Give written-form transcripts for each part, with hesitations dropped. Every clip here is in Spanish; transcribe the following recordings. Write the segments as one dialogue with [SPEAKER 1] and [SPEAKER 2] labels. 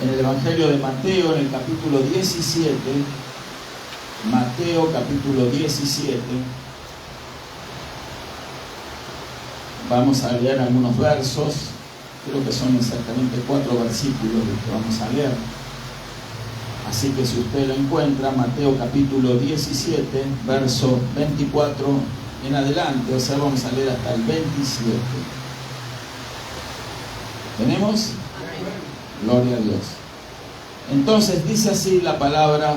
[SPEAKER 1] en el Evangelio de Mateo, en el capítulo 17. Mateo capítulo 17. Vamos a leer algunos versos, creo que son exactamente 4 versículos los que vamos a leer. Así que si usted lo encuentra, Mateo capítulo 17, verso 24 en adelante, o sea, vamos a leer hasta el 27. ¿Tenemos? Gloria a Dios. Entonces dice así la palabra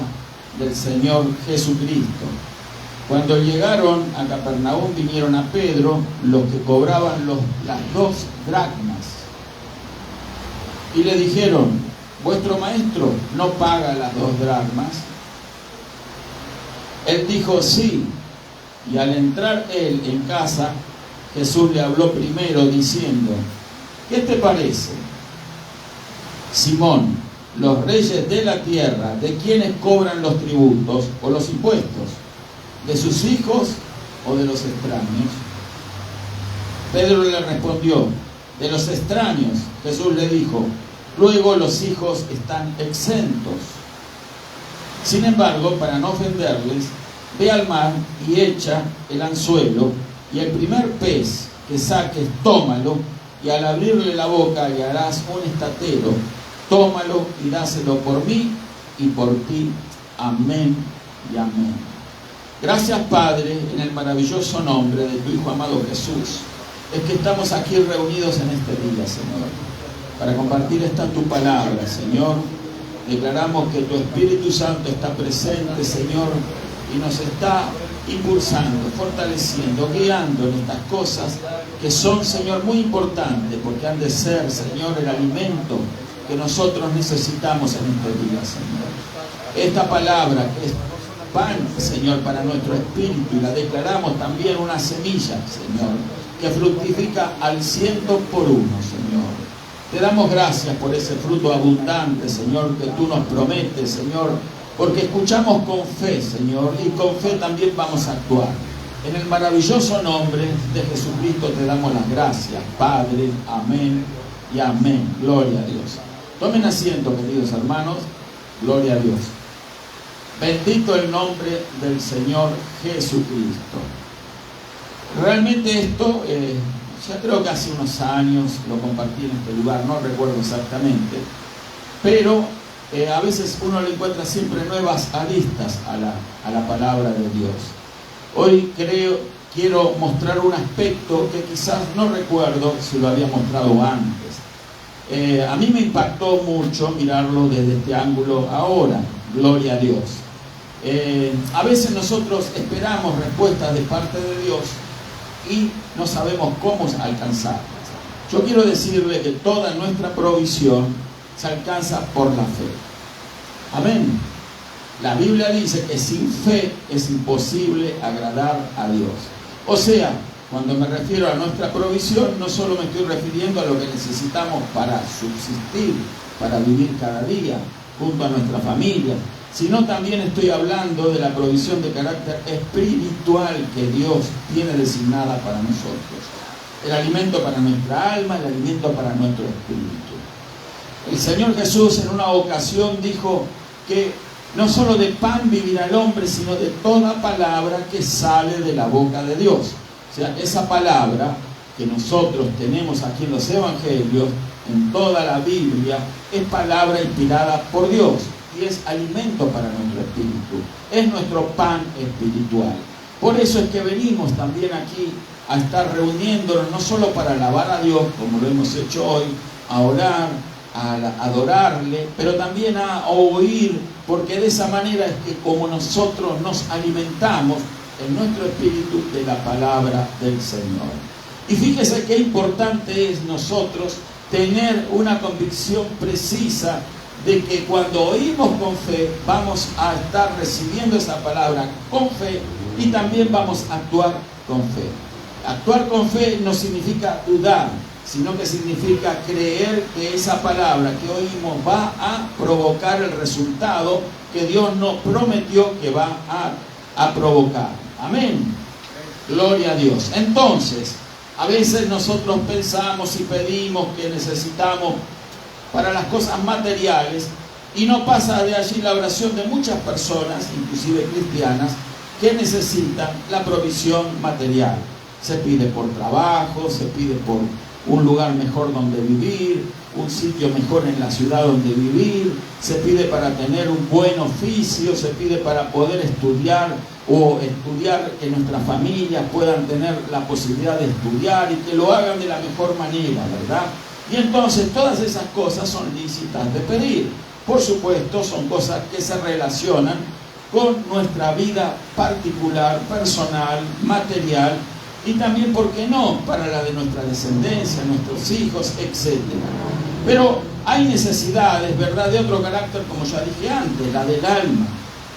[SPEAKER 1] del Señor Jesucristo. Cuando llegaron a Capernaum, vinieron a Pedro los que cobraban las 2 dracmas y le dijeron: ¿vuestro maestro no paga las 2 dracmas? Él dijo: sí. Y al entrar él en casa, Jesús le habló primero diciendo: ¿qué te parece, Simón? Los reyes de la tierra, ¿de quiénes cobran los tributos o los impuestos? ¿De sus hijos o de los extraños? Pedro le respondió: de los extraños. Jesús le dijo: luego los hijos están exentos. Sin embargo, para no ofenderles, ve al mar y echa el anzuelo, y el primer pez que saques, tómalo, y al abrirle la boca hallarás un estatero. Tómalo y dáselo por mí y por ti. Amén y amén. Gracias, Padre, en el maravilloso nombre de tu Hijo amado Jesús, es que estamos aquí reunidos en este día, Señor, para compartir esta tu palabra, Señor. Declaramos que tu Espíritu Santo está presente, Señor, y nos está impulsando, fortaleciendo, guiando en estas cosas que son, Señor, muy importantes, porque han de ser, Señor, el alimento que nosotros necesitamos en este día, Señor. Esta palabra que es pan, Señor, para nuestro espíritu, y la declaramos también una semilla, Señor, que fructifica al 100 por 1, Señor. Te damos gracias por ese fruto abundante, Señor, que tú nos prometes, Señor, porque escuchamos con fe, Señor, y con fe también vamos a actuar. En el maravilloso nombre de Jesucristo te damos las gracias, Padre. Amén y amén. Gloria a Dios. Tomen asiento, queridos hermanos. Gloria a Dios. Bendito el nombre del Señor Jesucristo. Realmente esto, ya creo que hace unos años lo compartí en este lugar, no recuerdo exactamente, pero a veces uno le encuentra siempre nuevas aristas a la palabra de Dios. Hoy quiero mostrar un aspecto que quizás no recuerdo si lo había mostrado antes. A mí me impactó mucho mirarlo desde este ángulo ahora. Gloria a Dios. A veces nosotros esperamos respuestas de parte de Dios y no sabemos cómo alcanzarlas. Yo quiero decirle que toda nuestra provisión se alcanza por la fe. Amén. La Biblia dice que sin fe es imposible agradar a Dios. O sea, cuando me refiero a nuestra provisión, no solo me estoy refiriendo a lo que necesitamos para subsistir, para vivir cada día junto a nuestra familia, sino también estoy hablando de la provisión de carácter espiritual que Dios tiene designada para nosotros. El alimento para nuestra alma, el alimento para nuestro espíritu. El Señor Jesús en una ocasión dijo que no solo de pan vivirá el hombre, sino de toda palabra que sale de la boca de Dios. O sea, esa palabra que nosotros tenemos aquí en los evangelios, en toda la Biblia, es palabra inspirada por Dios y es alimento para nuestro espíritu, es nuestro pan espiritual. Por eso es que venimos también aquí a estar reuniéndonos, no solo para alabar a Dios, como lo hemos hecho hoy, a orar, a adorarle, pero también a oír, porque de esa manera es que como nosotros nos alimentamos en nuestro espíritu de la palabra del Señor. Y fíjese qué importante es nosotros tener una convicción precisa de que cuando oímos con fe vamos a estar recibiendo esa palabra con fe y también vamos a actuar con fe. Actuar con fe no significa dudar, sino que significa creer que esa palabra que oímos va a provocar el resultado que Dios nos prometió que va a provocar. Amén. Gloria a Dios. Entonces, a veces nosotros pensamos y pedimos que necesitamos para las cosas materiales, y no pasa de allí la oración de muchas personas, inclusive cristianas, que necesitan la provisión material. Se pide por trabajo, se pide por un lugar mejor donde vivir, un sitio mejor en la ciudad donde vivir, se pide para tener un buen oficio, se pide para poder estudiar o estudiar, que nuestras familias puedan tener la posibilidad de estudiar y que lo hagan de la mejor manera, ¿verdad? Y entonces todas esas cosas son lícitas de pedir. Por supuesto, son cosas que se relacionan con nuestra vida particular, personal, material, y también, ¿por qué no?, para la de nuestra descendencia, nuestros hijos, etc. Pero hay necesidades, ¿verdad?, de otro carácter, como ya dije antes, la del alma.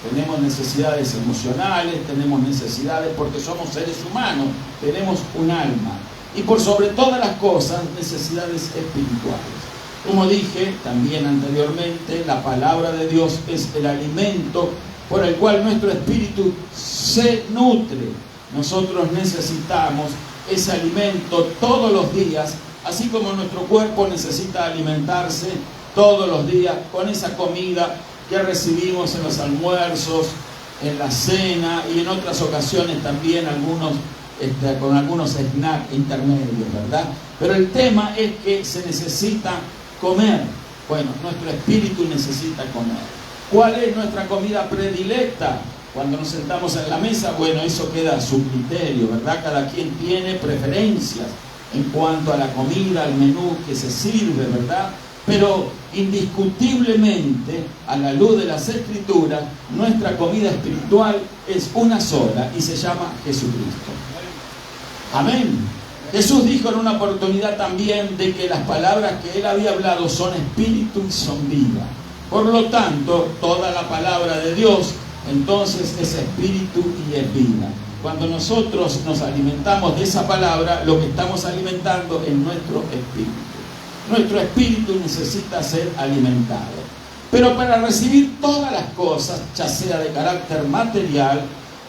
[SPEAKER 1] Tenemos necesidades emocionales, tenemos necesidades porque somos seres humanos, tenemos un alma. Y por sobre todas las cosas, necesidades espirituales. Como dije también anteriormente, la palabra de Dios es el alimento por el cual nuestro espíritu se nutre. Nosotros necesitamos ese alimento todos los días, así como nuestro cuerpo necesita alimentarse todos los días con esa comida que recibimos en los almuerzos, en la cena y en otras ocasiones también con algunos snacks intermedios, ¿verdad? Pero el tema es que se necesita comer. Bueno, nuestro espíritu necesita comer. ¿Cuál es nuestra comida predilecta? Cuando nos sentamos en la mesa, bueno, eso queda a su criterio, ¿verdad? Cada quien tiene preferencias en cuanto a la comida, al menú que se sirve, ¿verdad? Pero indiscutiblemente, a la luz de las Escrituras, nuestra comida espiritual es una sola y se llama Jesucristo. Amén. Jesús dijo en una oportunidad también de que las palabras que Él había hablado son espíritu y son vida. Por lo tanto, toda la palabra de Dios entonces es espíritu y es vida. Cuando nosotros nos alimentamos de esa palabra, lo que estamos alimentando es nuestro espíritu. Nuestro espíritu necesita ser alimentado. Pero para recibir todas las cosas, ya sea de carácter material,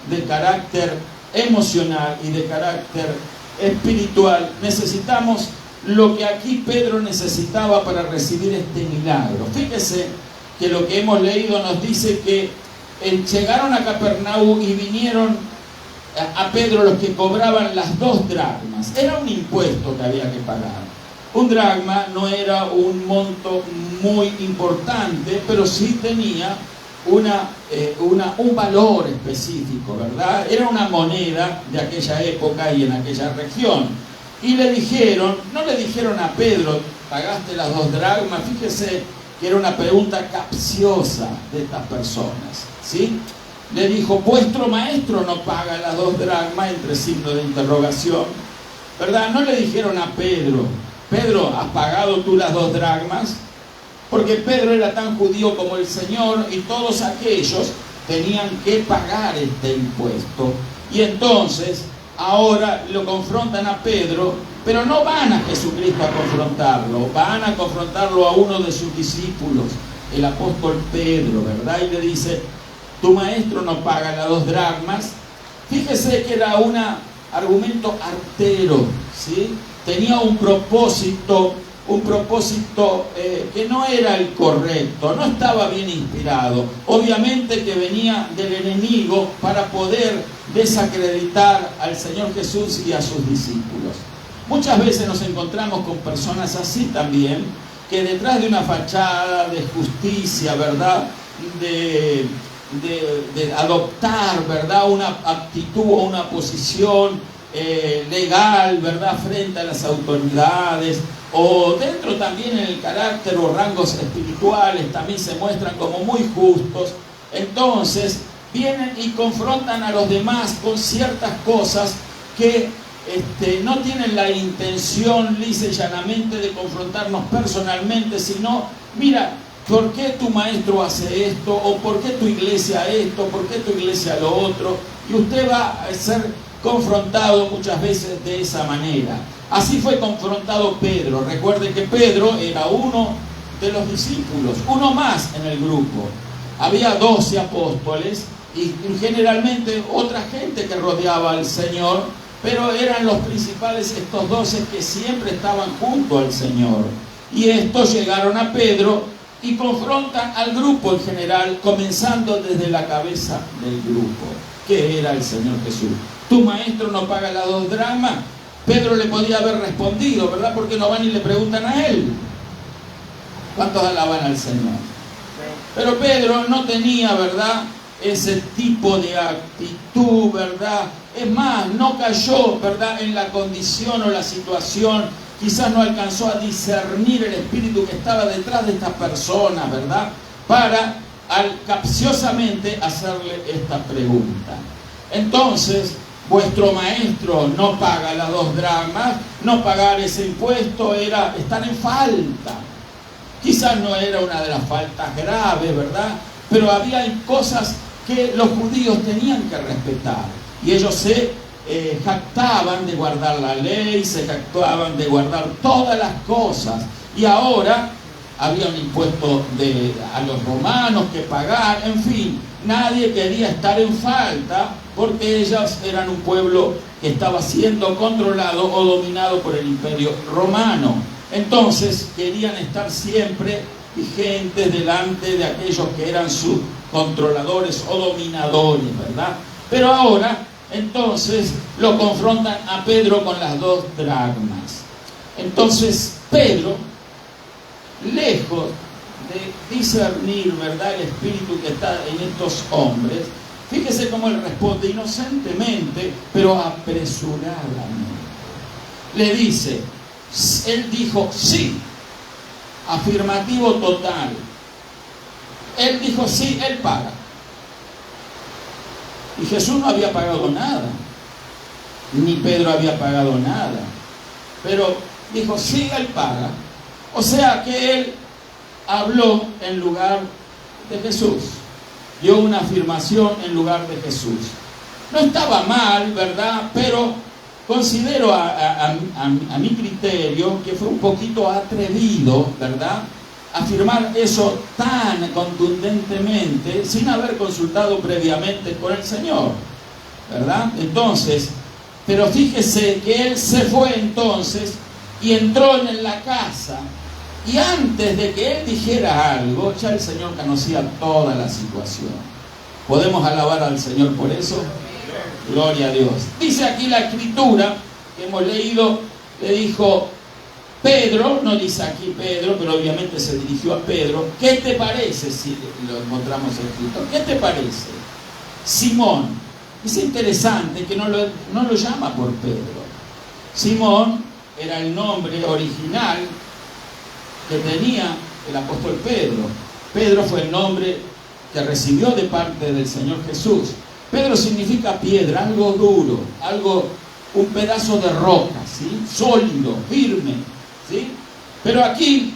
[SPEAKER 1] de carácter emocional y de carácter espiritual, necesitamos lo que aquí Pedro necesitaba para recibir este milagro. Fíjese que lo que hemos leído nos dice que llegaron a Capernaum y vinieron a Pedro los que cobraban las 2 dracmas. Era un impuesto que había que pagar. Un dracma no era un monto muy importante, pero sí tenía un valor específico, ¿verdad? Era una moneda de aquella época y en aquella región. Y le dijeron, no le dijeron a Pedro, ¿pagaste las 2 dracmas? Fíjese que era una pregunta capciosa de estas personas, ¿sí? Le dijo, vuestro maestro no paga las 2 dracmas, entre signos de interrogación, ¿verdad? No le dijeron a Pedro, Pedro, ¿has pagado tú las 2 dracmas? Porque Pedro era tan judío como el Señor y todos aquellos tenían que pagar este impuesto. Y entonces, ahora lo confrontan a Pedro, pero no van a Jesucristo a confrontarlo, van a confrontarlo a uno de sus discípulos, el apóstol Pedro, ¿verdad? Y le dice, tu maestro no paga las 2 dracmas. Fíjese que era un argumento artero, ¿sí? Tenía un propósito que no era el correcto, no estaba bien inspirado. Obviamente que venía del enemigo para poder desacreditar al Señor Jesús y a sus discípulos. Muchas veces nos encontramos con personas así también, que detrás de una fachada de justicia, ¿verdad?, de adoptar, ¿verdad?, una actitud o una posición legal, ¿verdad?, frente a las autoridades, o dentro también en el carácter o rangos espirituales, también se muestran como muy justos. Entonces vienen y confrontan a los demás con ciertas cosas que no tienen la intención lisa y llanamente de confrontarnos personalmente, sino, mira, ¿por qué tu maestro hace esto? ¿O por qué tu iglesia esto? ¿Por qué tu iglesia lo otro? Y usted va a ser confrontado muchas veces de esa manera. Así fue confrontado Pedro. Recuerden que Pedro era uno de los discípulos, uno más en el grupo. Había 12 apóstoles y generalmente otra gente que rodeaba al Señor, pero eran los principales estos 12 que siempre estaban junto al Señor. Y estos llegaron a Pedro y confrontan al grupo en general, comenzando desde la cabeza del grupo, que era el Señor Jesús. ¿Tu maestro no paga las 2 dracmas? Pedro le podía haber respondido, ¿verdad? Porque no van y le preguntan a él. ¿Cuántos alaban al Señor? Pero Pedro no tenía, ¿verdad?, ese tipo de actitud, ¿verdad? Es más, no cayó, ¿verdad?, en la condición o la situación. Quizás no alcanzó a discernir el espíritu que estaba detrás de estas personas, ¿verdad?, para capciosamente hacerle esta pregunta. Entonces, vuestro maestro no paga las 2 dracmas, no pagar ese impuesto era estar en falta. Quizás no era una de las faltas graves, ¿verdad?, pero había cosas que los judíos tenían que respetar. Y ellos se jactaban de guardar la ley, se jactaban de guardar todas las cosas. Y ahora había un impuesto a los romanos que pagar, en fin, nadie quería estar en falta porque ellos eran un pueblo que estaba siendo controlado o dominado por el imperio romano. Entonces querían estar siempre vigentes delante de aquellos que eran sus controladores o dominadores, ¿verdad? Pero ahora, entonces, lo confrontan a Pedro con las 2 dracmas. Entonces, Pedro, lejos de discernir, ¿verdad?, el espíritu que está en estos hombres, fíjese cómo él responde inocentemente, pero apresuradamente. Le dice, él dijo sí, afirmativo total. Él dijo sí, él paga. Y Jesús no había pagado nada, ni Pedro había pagado nada, pero dijo sí, él paga. O sea que él habló en lugar de Jesús, dio una afirmación en lugar de Jesús. No estaba mal, ¿verdad?, pero considero a mi criterio que fue un poquito atrevido, ¿verdad?, afirmar eso tan contundentemente sin haber consultado previamente con el Señor, ¿verdad? Entonces, pero fíjese que él se fue entonces y entró en la casa, y antes de que él dijera algo, ya el Señor conocía toda la situación. ¿Podemos alabar al Señor por eso? Gloria a Dios. Dice aquí la escritura que hemos leído, le dijo Pedro, no dice aquí Pedro, pero obviamente se dirigió a Pedro. ¿Qué te parece si lo encontramos escrito? ¿Qué te parece, Simón? Es interesante que no lo llama por Pedro. Simón era el nombre original que tenía el apóstol Pedro. Pedro fue el nombre que recibió de parte del Señor Jesús. Pedro significa piedra, algo duro, un pedazo de roca, ¿sí?, sólido, firme, ¿sí? Pero aquí,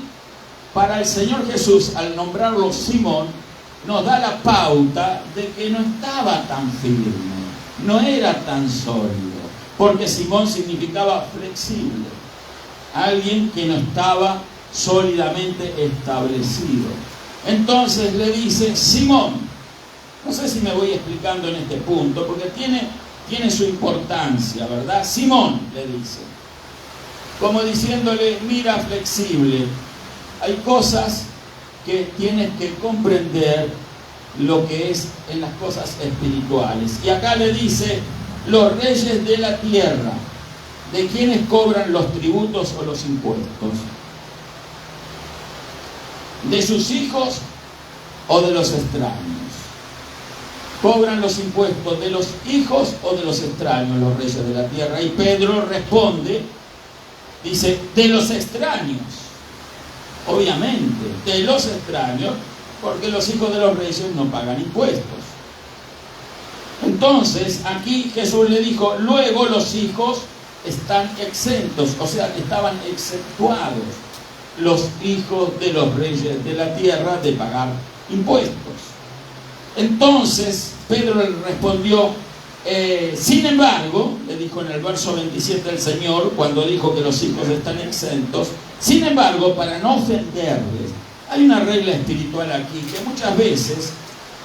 [SPEAKER 1] para el Señor Jesús, al nombrarlo Simón, nos da la pauta de que no estaba tan firme, no era tan sólido, porque Simón significaba flexible, alguien que no estaba sólidamente establecido. Entonces le dice Simón. No sé si me voy explicando en este punto, porque tiene su importancia, ¿verdad? Simón, le dice, como diciéndole, mira, flexible, hay cosas que tienes que comprender lo que es en las cosas espirituales. Y acá le dice, los reyes de la tierra, ¿de quiénes cobran los tributos o los impuestos? ¿De sus hijos o de los extraños? ¿Cobran los impuestos de los hijos o de los extraños los reyes de la tierra? Y Pedro responde, dice, de los extraños. Obviamente, de los extraños, porque los hijos de los reyes no pagan impuestos. Entonces, aquí Jesús le dijo, luego los hijos están exentos, o sea, estaban exceptuados los hijos de los reyes de la tierra de pagar impuestos. Entonces Pedro le respondió, sin embargo, le dijo en el verso 27 el Señor, cuando dijo que los hijos están exentos, sin embargo, para no ofenderles, hay una regla espiritual aquí que muchas veces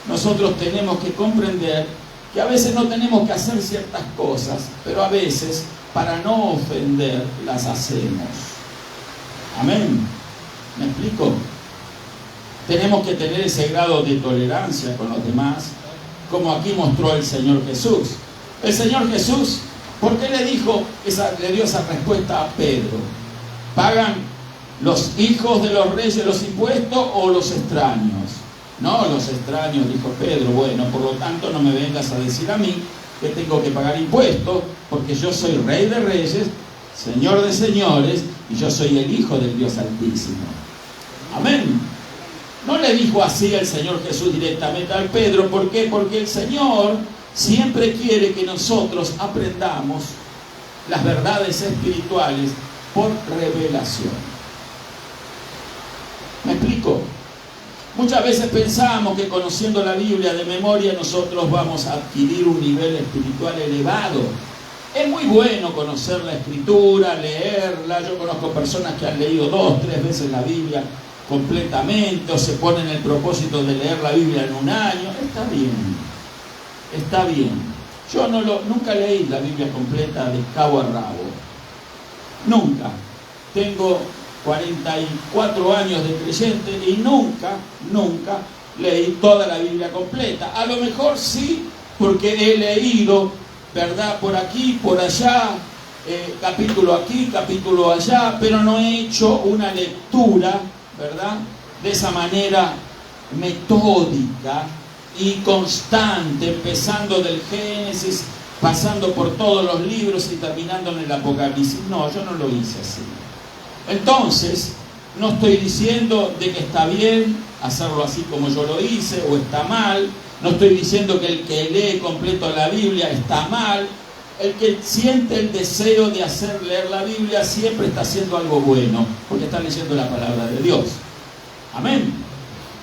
[SPEAKER 1] nosotros tenemos que comprender, que a veces no tenemos que hacer ciertas cosas, pero a veces para no ofender las hacemos. Amén. ¿Me explico? Tenemos que tener ese grado de tolerancia con los demás, como aquí mostró el Señor Jesús. El Señor Jesús, ¿por qué le dio esa respuesta a Pedro? ¿Pagan los hijos de los reyes los impuestos o los extraños? No, los extraños, dijo Pedro. Bueno, por lo tanto no me vengas a decir a mí que tengo que pagar impuestos, porque yo soy Rey de Reyes, Señor de Señores, y yo soy el Hijo del Dios Altísimo. Amén. No le dijo así el Señor Jesús directamente al Pedro. ¿Por qué? Porque el Señor siempre quiere que nosotros aprendamos las verdades espirituales por revelación. ¿Me explico? Muchas veces pensamos que conociendo la Biblia de memoria nosotros vamos a adquirir un nivel espiritual elevado. Es muy bueno conocer la Escritura, leerla. Yo conozco personas que han leído 2, 3 veces la Biblia completamente, o se ponen el propósito de leer la Biblia en un año. Está bien, está bien. Yo nunca leí la Biblia completa de cabo a rabo. Nunca. Tengo 44 años de creyente y nunca leí toda la Biblia completa. A lo mejor sí, porque he leído, ¿verdad?, por aquí, por allá, capítulo aquí, capítulo allá, pero no he hecho una lectura, ¿verdad?, de esa manera metódica y constante, empezando del Génesis, pasando por todos los libros y terminando en el Apocalipsis. No, yo no lo hice así. Entonces, no estoy diciendo de que está bien hacerlo así como yo lo hice, o está mal. No estoy diciendo que el que lee completo la Biblia está mal. El que siente el deseo de hacer leer la Biblia siempre está haciendo algo bueno, porque está leyendo la palabra de Dios. Amén.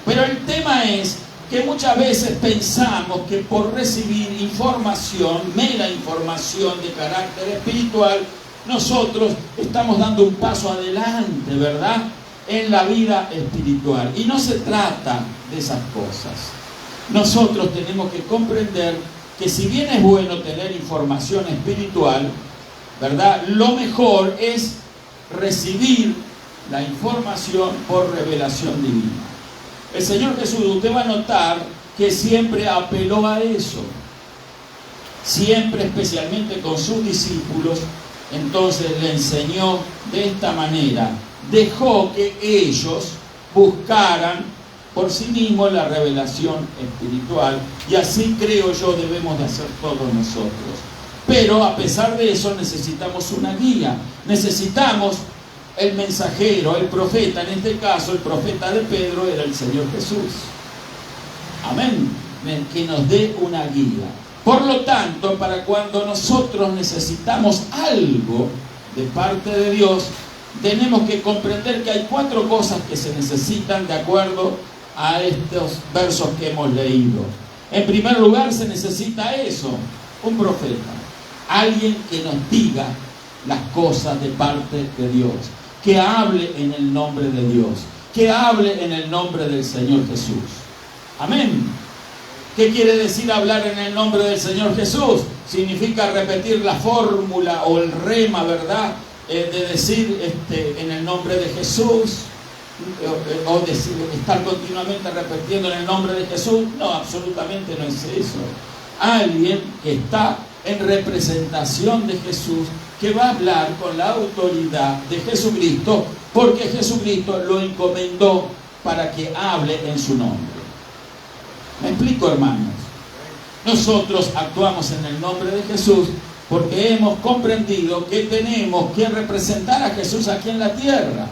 [SPEAKER 1] Pero el tema es que muchas veces pensamos que por recibir información, mera información de carácter espiritual, nosotros estamos dando un paso adelante, ¿verdad?, en la vida espiritual. Y no se trata de esas cosas. Nosotros tenemos que comprender que si bien es bueno tener información espiritual, ¿verdad?, lo mejor es recibir la información por revelación divina. El Señor Jesús, usted va a notar que siempre apeló a eso. Siempre, especialmente con sus discípulos, entonces le enseñó de esta manera. Dejó que ellos buscaran por sí mismos la revelación espiritual, y así creo yo debemos de hacer todos nosotros. Pero a pesar de eso necesitamos una guía, necesitamos el mensajero, el profeta. En este caso el profeta de Pedro era el Señor Jesús. Amén. Que nos dé una guía. Por lo tanto, para cuando nosotros necesitamos algo de parte de Dios, tenemos que comprender que hay 4 cosas que se necesitan de acuerdo a estos versos que hemos leído. En primer lugar, se necesita eso, un profeta, alguien que nos diga las cosas de parte de Dios, que hable en el nombre de Dios, que hable en el nombre del Señor Jesús. Amén. ¿Qué quiere decir hablar en el nombre del Señor Jesús? Significa repetir la fórmula o el rema, ¿verdad?, de decir en el nombre de Jesús, o decir, estar continuamente repitiendo en el nombre de Jesús. No, absolutamente no es eso. Alguien que está en representación de Jesús, que va a hablar con la autoridad de Jesucristo, porque Jesucristo lo encomendó para que hable en su nombre. ¿Me explico, hermanos? Nosotros actuamos en el nombre de Jesús porque hemos comprendido que tenemos que representar a Jesús aquí en la tierra.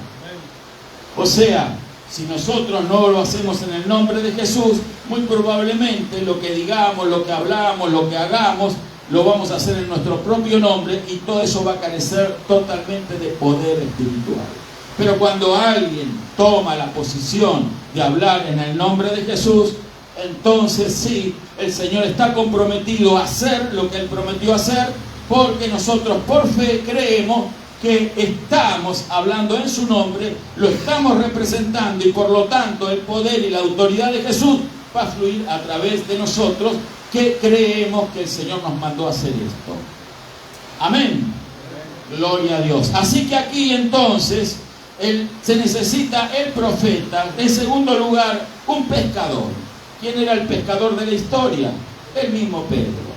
[SPEAKER 1] O sea, si nosotros no lo hacemos en el nombre de Jesús, muy probablemente lo que digamos, lo que hablamos, lo que hagamos, lo vamos a hacer en nuestro propio nombre, y todo eso va a carecer totalmente de poder espiritual. Pero cuando alguien toma la posición de hablar en el nombre de Jesús, entonces sí, el Señor está comprometido a hacer lo que Él prometió hacer, porque nosotros por fe creemos que estamos hablando en su nombre, lo estamos representando, y por lo tanto el poder y la autoridad de Jesús va a fluir a través de nosotros, que creemos que el Señor nos mandó a hacer esto. Amén. Gloria a Dios. Así que aquí entonces se necesita el profeta. En segundo lugar, un pescador. ¿Quién era el pescador de la historia? El mismo Pedro.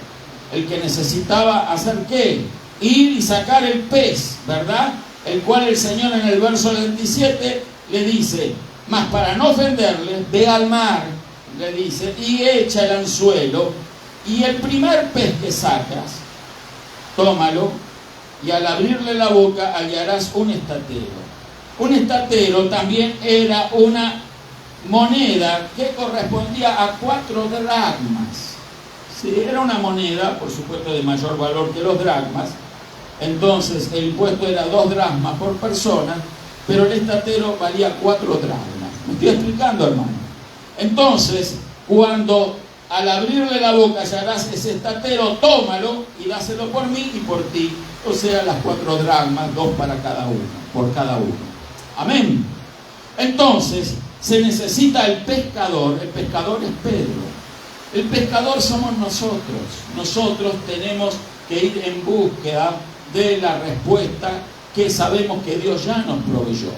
[SPEAKER 1] El que necesitaba hacer ¿qué? Ir y sacar el pez, ¿verdad? El cual el Señor en el verso 27 le dice: mas para no ofenderle, ve al mar, le dice, y echa el anzuelo, y el primer pez que sacas, tómalo, y al abrirle la boca hallarás un estatero. Un estatero también era una moneda que correspondía a 4 dracmas. Sí, era una moneda, por supuesto, de mayor valor que los dracmas. Entonces el impuesto era 2 dracmas por persona, pero el estatero valía 4 dracmas. ¿Me estoy explicando, hermano? Entonces, cuando al abrirle la boca hallarás ese estatero, tómalo y dáselo por mí y por ti. O sea, las 4 dracmas, 2 para cada uno, por cada uno. Amén. Entonces, se necesita el pescador es Pedro. El pescador somos nosotros. Nosotros tenemos que ir en búsqueda de la respuesta que sabemos que Dios ya nos proveyó.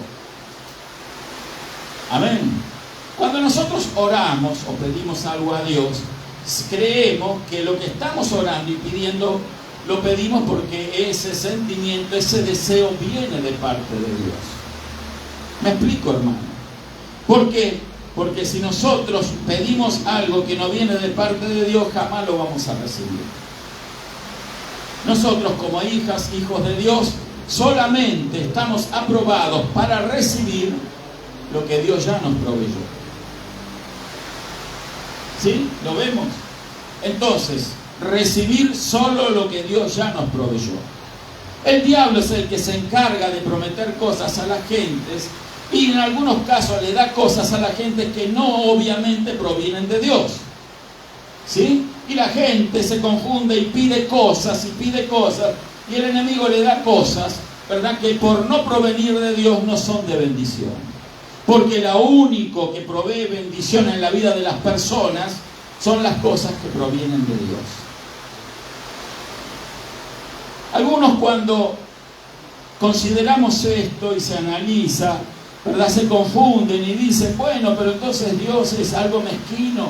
[SPEAKER 1] Amén. Cuando nosotros oramos o pedimos algo a Dios, creemos que lo que estamos orando y pidiendo, lo pedimos porque ese sentimiento, ese deseo viene de parte de Dios. ¿Me explico, hermano? ¿Por qué? Porque si nosotros pedimos algo que no viene de parte de Dios, jamás lo vamos a recibir. Nosotros como hijas, hijos de Dios, solamente estamos aprobados para recibir lo que Dios ya nos proveyó. ¿Sí? ¿Lo vemos? Entonces, recibir solo lo que Dios ya nos proveyó. El diablo es el que se encarga de prometer cosas a las gentes y en algunos casos le da cosas a la gente que no obviamente provienen de Dios. ¿Sí? Y la gente se confunde y pide cosas y el enemigo le da cosas, ¿verdad?, que por no provenir de Dios no son de bendición. Porque lo único que provee bendición en la vida de las personas son las cosas que provienen de Dios. Algunos, cuando consideramos esto y se analiza, ¿verdad?, se confunden y dicen: bueno, pero entonces Dios es algo mezquino,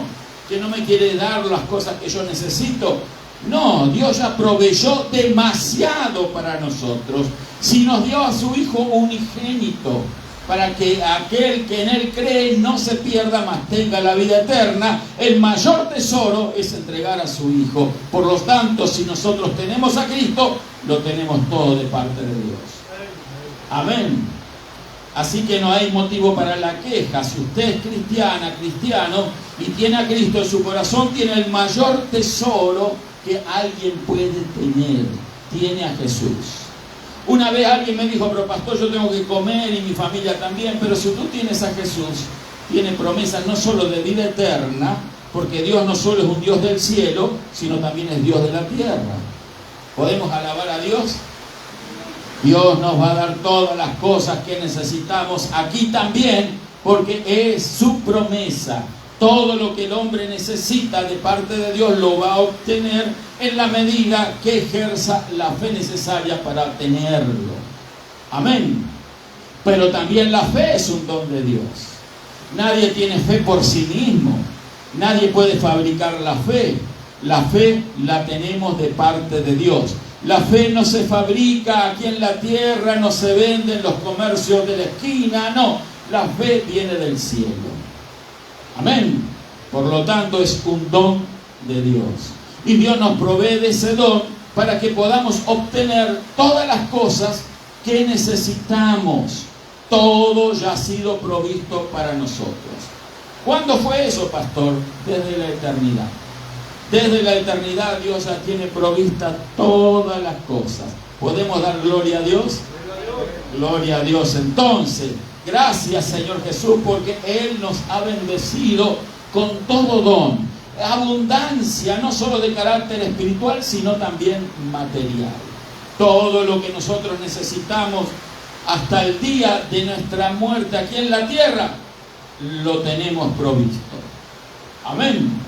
[SPEAKER 1] que no me quiere dar las cosas que yo necesito. No, Dios ya proveyó demasiado para nosotros. Si nos dio a su Hijo unigénito, para que aquel que en Él cree no se pierda, mas tenga la vida eterna, el mayor tesoro es entregar a su Hijo. Por lo tanto, si nosotros tenemos a Cristo, lo tenemos todo de parte de Dios. Amén. Así que no hay motivo para la queja. Si usted es cristiana, cristiano, y tiene a Cristo en su corazón, tiene el mayor tesoro que alguien puede tener. Tiene a Jesús. Una vez alguien me dijo: pero pastor, yo tengo que comer y mi familia también. Pero si tú tienes a Jesús, tiene promesas no solo de vida eterna, porque Dios no solo es un Dios del cielo, sino también es Dios de la tierra. ¿Podemos alabar a Dios? Dios nos va a dar todas las cosas que necesitamos aquí también, porque es su promesa. Todo lo que el hombre necesita de parte de Dios lo va a obtener en la medida que ejerza la fe necesaria para obtenerlo. Amén. Pero también la fe es un don de Dios. Nadie tiene fe por sí mismo. Nadie puede fabricar la fe. La fe la tenemos de parte de Dios. La fe no se fabrica aquí en la tierra, no se vende en los comercios de la esquina, no. La fe viene del cielo. Amén. Por lo tanto, es un don de Dios. Y Dios nos provee de ese don para que podamos obtener todas las cosas que necesitamos. Todo ya ha sido provisto para nosotros. ¿Cuándo fue eso, pastor? Desde la eternidad. Desde la eternidad Dios ya tiene provista todas las cosas. ¿Podemos dar gloria a Dios? Gloria a Dios. Entonces, gracias, Señor Jesús, porque Él nos ha bendecido con todo don. Abundancia, no solo de carácter espiritual, sino también material. Todo lo que nosotros necesitamos hasta el día de nuestra muerte aquí en la tierra, lo tenemos provisto. Amén.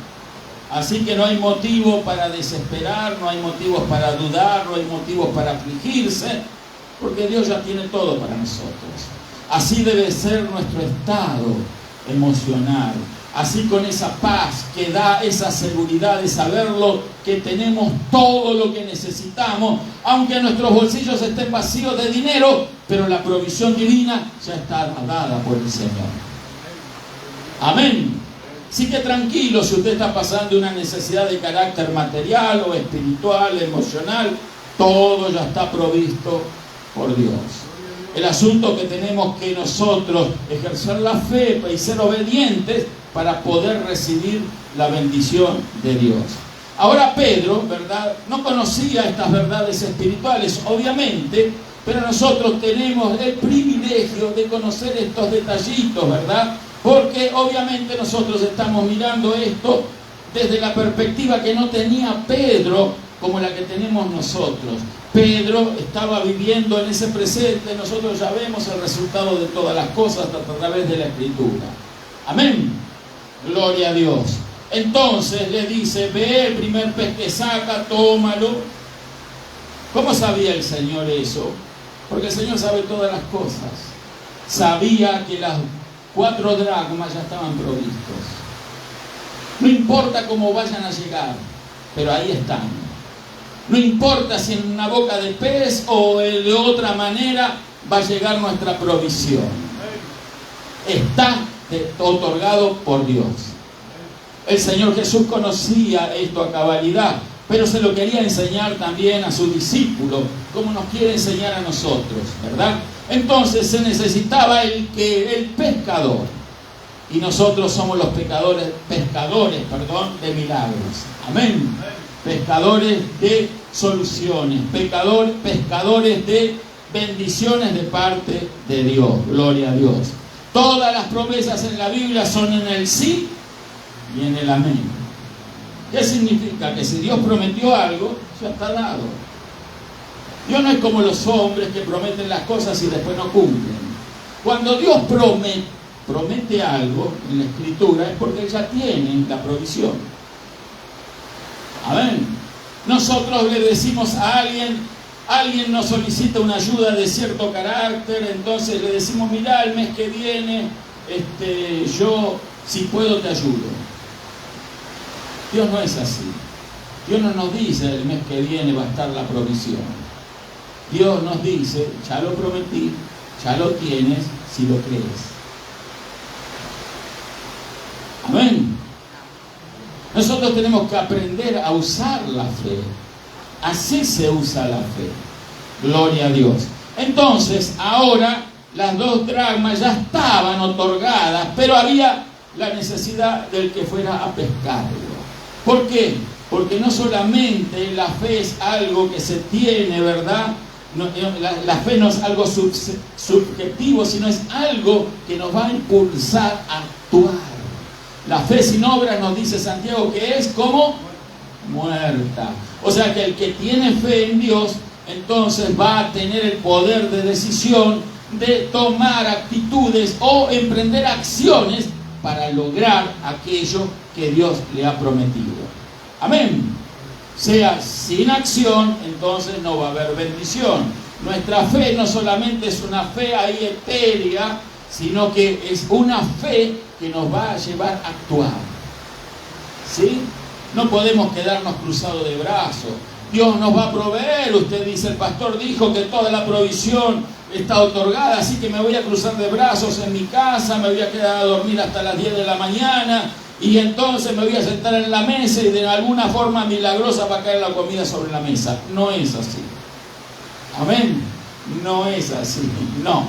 [SPEAKER 1] Así que no hay motivo para desesperar, no hay motivos para dudar, no hay motivos para afligirse, porque Dios ya tiene todo para nosotros. Así debe ser nuestro estado emocional. Así, con esa paz que da esa seguridad de saberlo, que tenemos todo lo que necesitamos, aunque nuestros bolsillos estén vacíos de dinero, pero la provisión divina ya está dada por el Señor. Amén. Así que tranquilo si usted está pasando una necesidad de carácter material o espiritual, emocional, todo ya está provisto por Dios. El asunto que tenemos que nosotros ejercer la fe y ser obedientes para poder recibir la bendición de Dios. Ahora Pedro, ¿verdad?, no conocía estas verdades espirituales, obviamente, pero nosotros tenemos el privilegio de conocer estos detallitos, ¿verdad? Porque obviamente nosotros estamos mirando esto desde la perspectiva que no tenía Pedro como la que tenemos nosotros. Pedro estaba viviendo en ese presente, nosotros ya vemos el resultado de todas las cosas a través de la Escritura. Amén. Gloria a Dios. Entonces le dice, ve el primer pez que saca, tómalo. ¿Cómo sabía el Señor eso? Porque el Señor sabe todas las cosas. Sabía que las 4 dracmas ya estaban provistos. No importa cómo vayan a llegar, pero ahí están. No importa si en una boca de pez o de otra manera va a llegar nuestra provisión. Está otorgado por Dios. El Señor Jesús conocía esto a cabalidad, pero se lo quería enseñar también a sus discípulos, como nos quiere enseñar a nosotros, ¿verdad? Entonces se necesitaba el pescador, y nosotros somos los pescadores, de milagros. Amén. Pescadores de soluciones, pescadores de bendiciones de parte de Dios. Gloria a Dios. Todas las promesas en la Biblia son en el sí y en el amén. ¿Qué significa? Que si Dios prometió algo, ya está dado. Dios no es como los hombres que prometen las cosas y después no cumplen. Cuando Dios promete algo en la Escritura es porque Él ya tiene la provisión. Amén. Nosotros le decimos a alguien nos solicita una ayuda de cierto carácter, entonces le decimos, mirá, el mes que viene, yo, si puedo, te ayudo. Dios no es así. Dios no nos dice, el mes que viene va a estar la provisión. Dios nos dice, ya lo prometí, ya lo tienes, si lo crees. Amén. Nosotros tenemos que aprender a usar la fe. Así se usa la fe. Gloria a Dios. Entonces, ahora las 2 dracmas ya estaban otorgadas, pero había la necesidad del que fuera a pescarlo. ¿Por qué? Porque no solamente la fe es algo que se tiene, ¿verdad? La fe no es algo subjetivo, sino es algo que nos va a impulsar a actuar. La fe sin obras, nos dice Santiago, que es como muerta. O sea que el que tiene fe en Dios, entonces va a tener el poder de decisión de tomar actitudes o emprender acciones para lograr aquello que Dios le ha prometido. Amén. Sea sin acción, entonces no va a haber bendición. Nuestra fe no solamente es una fe ahí etérea, sino que es una fe que nos va a llevar a actuar. ¿Sí? No podemos quedarnos cruzados de brazos. Dios nos va a proveer. Usted dice, el pastor dijo que toda la provisión está otorgada, así que me voy a cruzar de brazos en mi casa, me voy a quedar a dormir hasta las 10 de la mañana y entonces me voy a sentar en la mesa y de alguna forma milagrosa va a caer la comida sobre la mesa. No es así. Amén. No es así. No.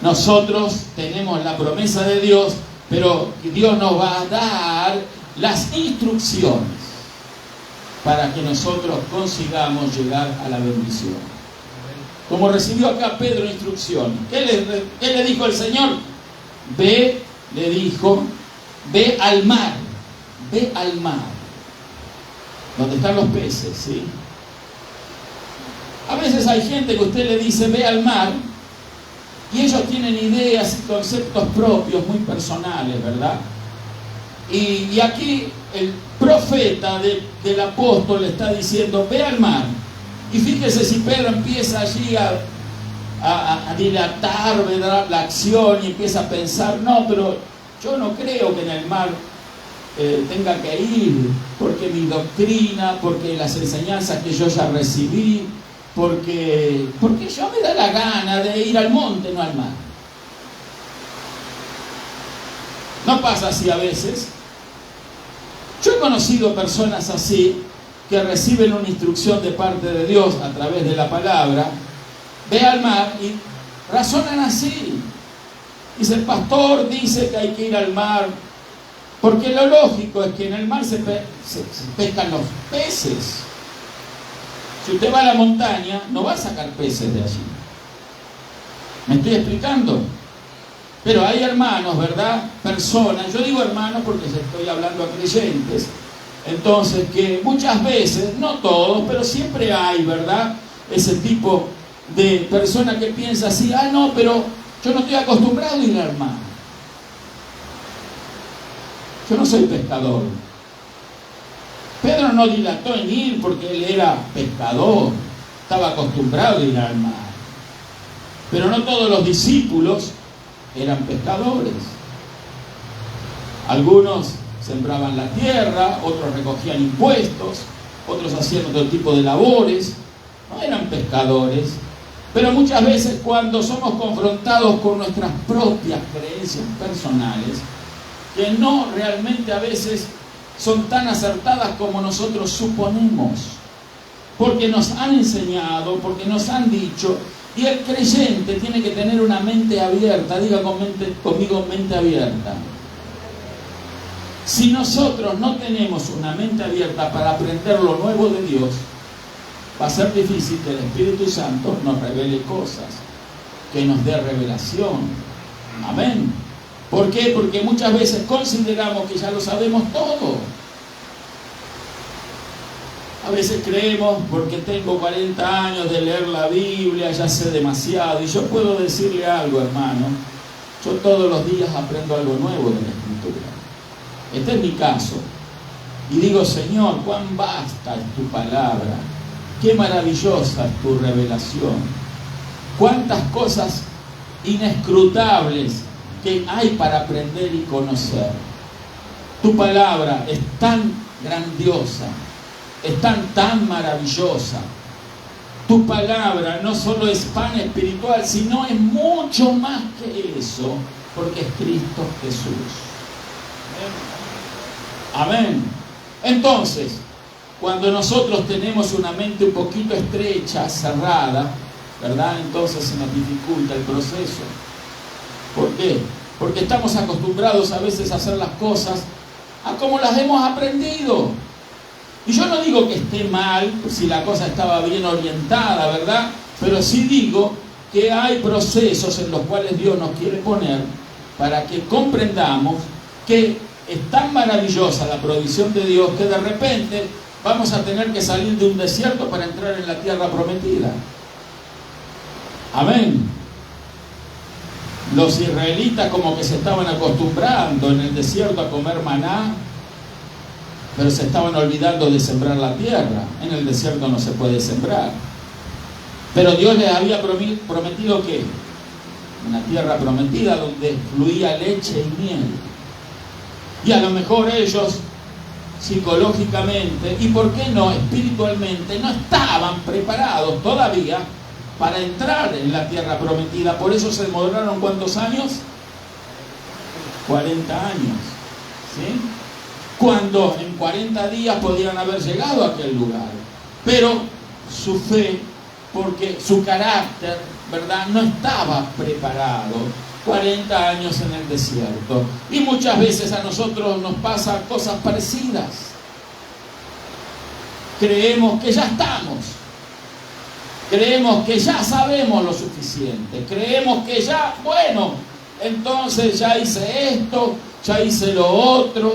[SPEAKER 1] Nosotros tenemos la promesa de Dios, pero Dios nos va a dar las instrucciones para que nosotros consigamos llegar a la bendición. Como recibió acá Pedro instrucciones. ¿Qué le dijo el Señor? Ve, le dijo, ve al mar, donde están los peces, ¿sí? A veces hay gente que usted le dice, ve al mar, y ellos tienen ideas y conceptos propios, muy personales, ¿verdad? Y aquí el profeta del apóstol le está diciendo, ve al mar. Y fíjese si Pedro empieza allí a dilatar, ¿verdad?, la acción y empieza a pensar, no, pero yo no creo que en el mar tenga que ir, porque mi doctrina, porque las enseñanzas que yo ya recibí, porque yo me da la gana de ir al monte, no al mar. ¿No pasa así a veces? Yo he conocido personas así que reciben una instrucción de parte de Dios a través de la palabra, ve al mar y razonan así. Dice, el pastor dice que hay que ir al mar, porque lo lógico es que en el mar se pescan los peces. Si usted va a la montaña, no va a sacar peces de allí. ¿Me estoy explicando? Pero hay hermanos, ¿verdad? Personas, yo digo hermanos porque estoy hablando a creyentes, entonces que muchas veces, no todos, pero siempre hay, ¿verdad?, ese tipo de persona que piensa así, no, pero yo no estoy acostumbrado a ir al mar. Yo no soy pescador. Pedro no dilató en ir porque él era pescador, estaba acostumbrado a ir al mar. Pero no todos los discípulos eran pescadores. Algunos sembraban la tierra, otros recogían impuestos, otros hacían otro tipo de labores, no eran pescadores. Pero muchas veces cuando somos confrontados con nuestras propias creencias personales, que no realmente a veces son tan acertadas como nosotros suponemos, porque nos han enseñado, porque nos han dicho, y el creyente tiene que tener una mente abierta, diga conmigo mente abierta. Si nosotros no tenemos una mente abierta para aprender lo nuevo de Dios, va a ser difícil que el Espíritu Santo nos revele cosas, que nos dé revelación. Amén. ¿Por qué? Porque muchas veces consideramos que ya lo sabemos todo. A veces creemos, porque tengo 40 años de leer la Biblia, ya sé demasiado. Y yo puedo decirle algo, hermano. Yo todos los días aprendo algo nuevo de la Escritura. Este es mi caso. Y digo, Señor, cuán vasta es tu palabra. Qué maravillosa es tu revelación. Cuántas cosas inescrutables que hay para aprender y conocer. Tu palabra es tan grandiosa, es tan maravillosa. Tu palabra no solo es pan espiritual, sino es mucho más que eso, porque es Cristo Jesús. Amén. Entonces, cuando nosotros tenemos una mente un poquito estrecha, cerrada, ¿verdad?, entonces se nos dificulta el proceso. ¿Por qué? Porque estamos acostumbrados a veces a hacer las cosas a como las hemos aprendido. Y yo no digo que esté mal si la cosa estaba bien orientada, ¿verdad? Pero sí digo que hay procesos en los cuales Dios nos quiere poner para que comprendamos que es tan maravillosa la provisión de Dios que de repente vamos a tener que salir de un desierto para entrar en la tierra prometida. Amén. Los israelitas como que se estaban acostumbrando en el desierto a comer maná, pero se estaban olvidando de sembrar la tierra. En el desierto no se puede sembrar. Pero Dios les había prometido que una tierra prometida donde fluía leche y miel. Y a lo mejor ellos psicológicamente y por qué no espiritualmente no estaban preparados todavía para entrar en la tierra prometida. Por eso se demoraron ¿cuántos años? 40 años, ¿sí? Cuando en 40 días podían haber llegado a aquel lugar. Pero su fe, porque su carácter, ¿verdad?, no estaba preparado. 40 años en el desierto. Y muchas veces a nosotros nos pasan cosas parecidas. Creemos que ya estamos. Creemos que ya sabemos lo suficiente. Creemos que ya, bueno, entonces ya hice esto, ya hice lo otro.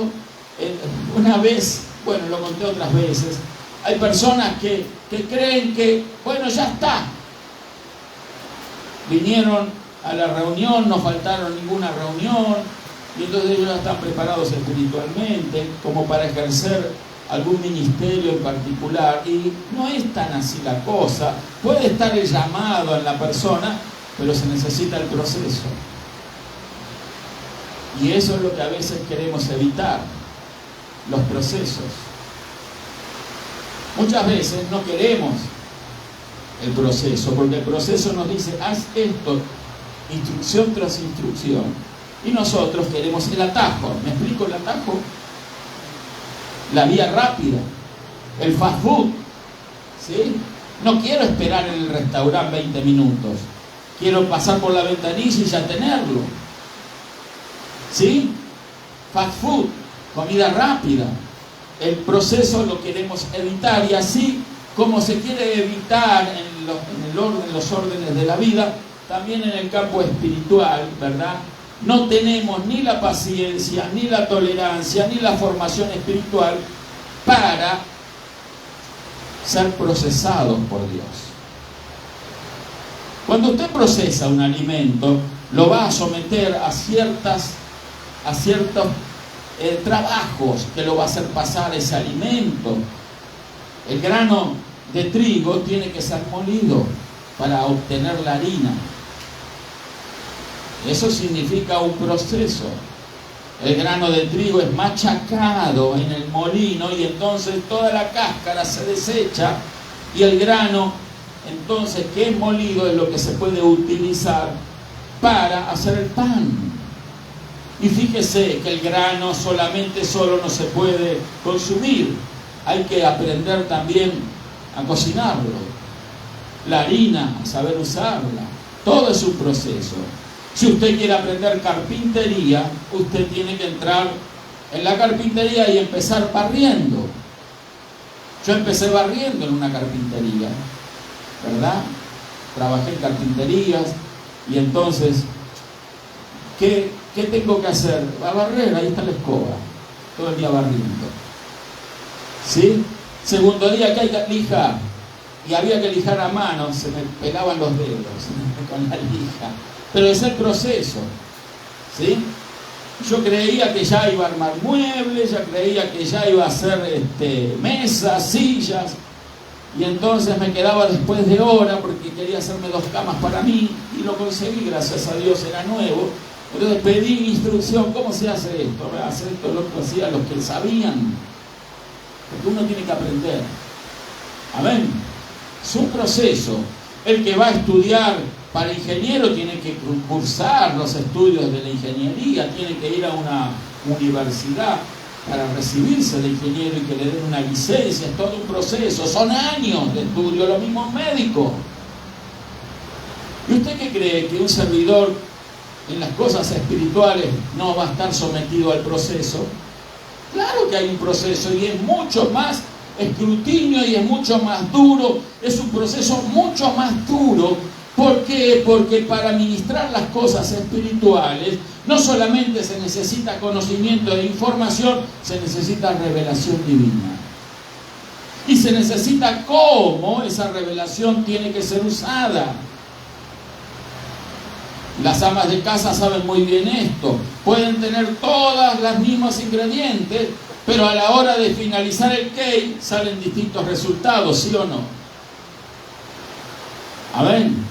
[SPEAKER 1] Una vez, bueno, lo conté otras veces, hay personas que creen que, bueno, ya está. Vinieron a la reunión, no faltaron ninguna reunión, y entonces ellos ya están preparados espiritualmente como para ejercer algún ministerio en particular, y no es tan así la cosa. Puede estar el llamado en la persona, pero se necesita el proceso. Y eso es lo que a veces queremos evitar, los procesos. Muchas veces no queremos el proceso, porque el proceso nos dice, haz esto, instrucción tras instrucción. Y nosotros queremos el atajo. ¿Me explico el atajo? La vía rápida, el fast food, ¿sí? No quiero esperar en el restaurante 20 minutos. Quiero pasar por la ventanilla y ya tenerlo. ¿Sí? Fast food, comida rápida. El proceso lo queremos evitar, y así como se quiere evitar en los órdenes de la vida, también en el campo espiritual, ¿verdad? No tenemos ni la paciencia, ni la tolerancia, ni la formación espiritual para ser procesados por Dios. Cuando usted procesa un alimento, lo va a someter a ciertos trabajos que lo va a hacer pasar ese alimento. El grano de trigo tiene que ser molido para obtener la harina. Eso significa un proceso. El grano de trigo es machacado en el molino y entonces toda la cáscara se desecha, y el grano entonces que es molido es lo que se puede utilizar para hacer el pan. Y fíjese que el grano solo no se puede consumir, hay que aprender también a cocinarlo. La harina, a saber usarla, todo es un proceso. Si usted quiere aprender carpintería, usted tiene que entrar en la carpintería y empezar barriendo. Yo empecé barriendo en una carpintería, ¿verdad? Trabajé en carpinterías y entonces, ¿qué tengo que hacer? A barrer, ahí está la escoba, todo el día barriendo. ¿Sí? Segundo día que hay que lijar, y había que lijar a mano, se me pelaban los dedos con la lija. Pero es el proceso, ¿sí? Yo creía que ya iba a armar muebles, ya creía que ya iba a hacer mesas, sillas, y entonces me quedaba después de hora porque quería hacerme 2 camas para mí, y lo conseguí, gracias a Dios, era nuevo. Entonces pedí instrucción, ¿cómo se hace esto? Hacer esto, lo que hacían los que sabían, porque uno tiene que aprender. Amén. Es un proceso. El que va a estudiar para ingeniero tiene que cursar los estudios de la ingeniería, tiene que ir a una universidad para recibirse de ingeniero y que le den una licencia. Es todo un proceso, son años de estudio, lo mismo médico. ¿Y usted qué cree? ¿Que un servidor en las cosas espirituales no va a estar sometido al proceso? Claro que hay un proceso, y es mucho más escrutinio y es mucho más duro, es un proceso mucho más duro. ¿Por qué? Porque para ministrar las cosas espirituales no solamente se necesita conocimiento e información, se necesita revelación divina. Y se necesita cómo esa revelación tiene que ser usada. Las amas de casa saben muy bien esto. Pueden tener todas las mismos ingredientes, pero a la hora de finalizar el cake salen distintos resultados, ¿sí o no? Amén.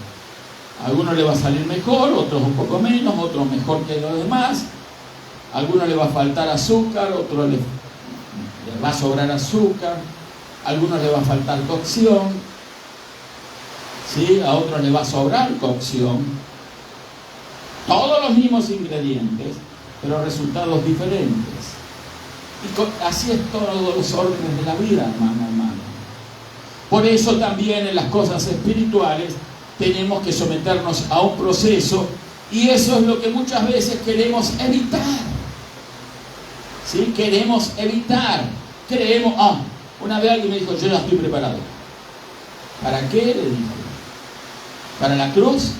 [SPEAKER 1] A algunos le va a salir mejor, otros un poco menos, otros mejor que los demás. A algunos le va a faltar azúcar, a otros le va a sobrar azúcar, a algunos le va a faltar cocción, ¿sí? A otros le va a sobrar cocción. Todos los mismos ingredientes, pero resultados diferentes. Y así es todos los órdenes de la vida, hermano. Por eso también en las cosas espirituales tenemos que someternos a un proceso, y eso es lo que muchas veces queremos evitar. ¿Sí? Queremos evitar. Creemos, una vez alguien me dijo, yo ya estoy preparado. ¿Para qué? Le dije. ¿Para la cruz?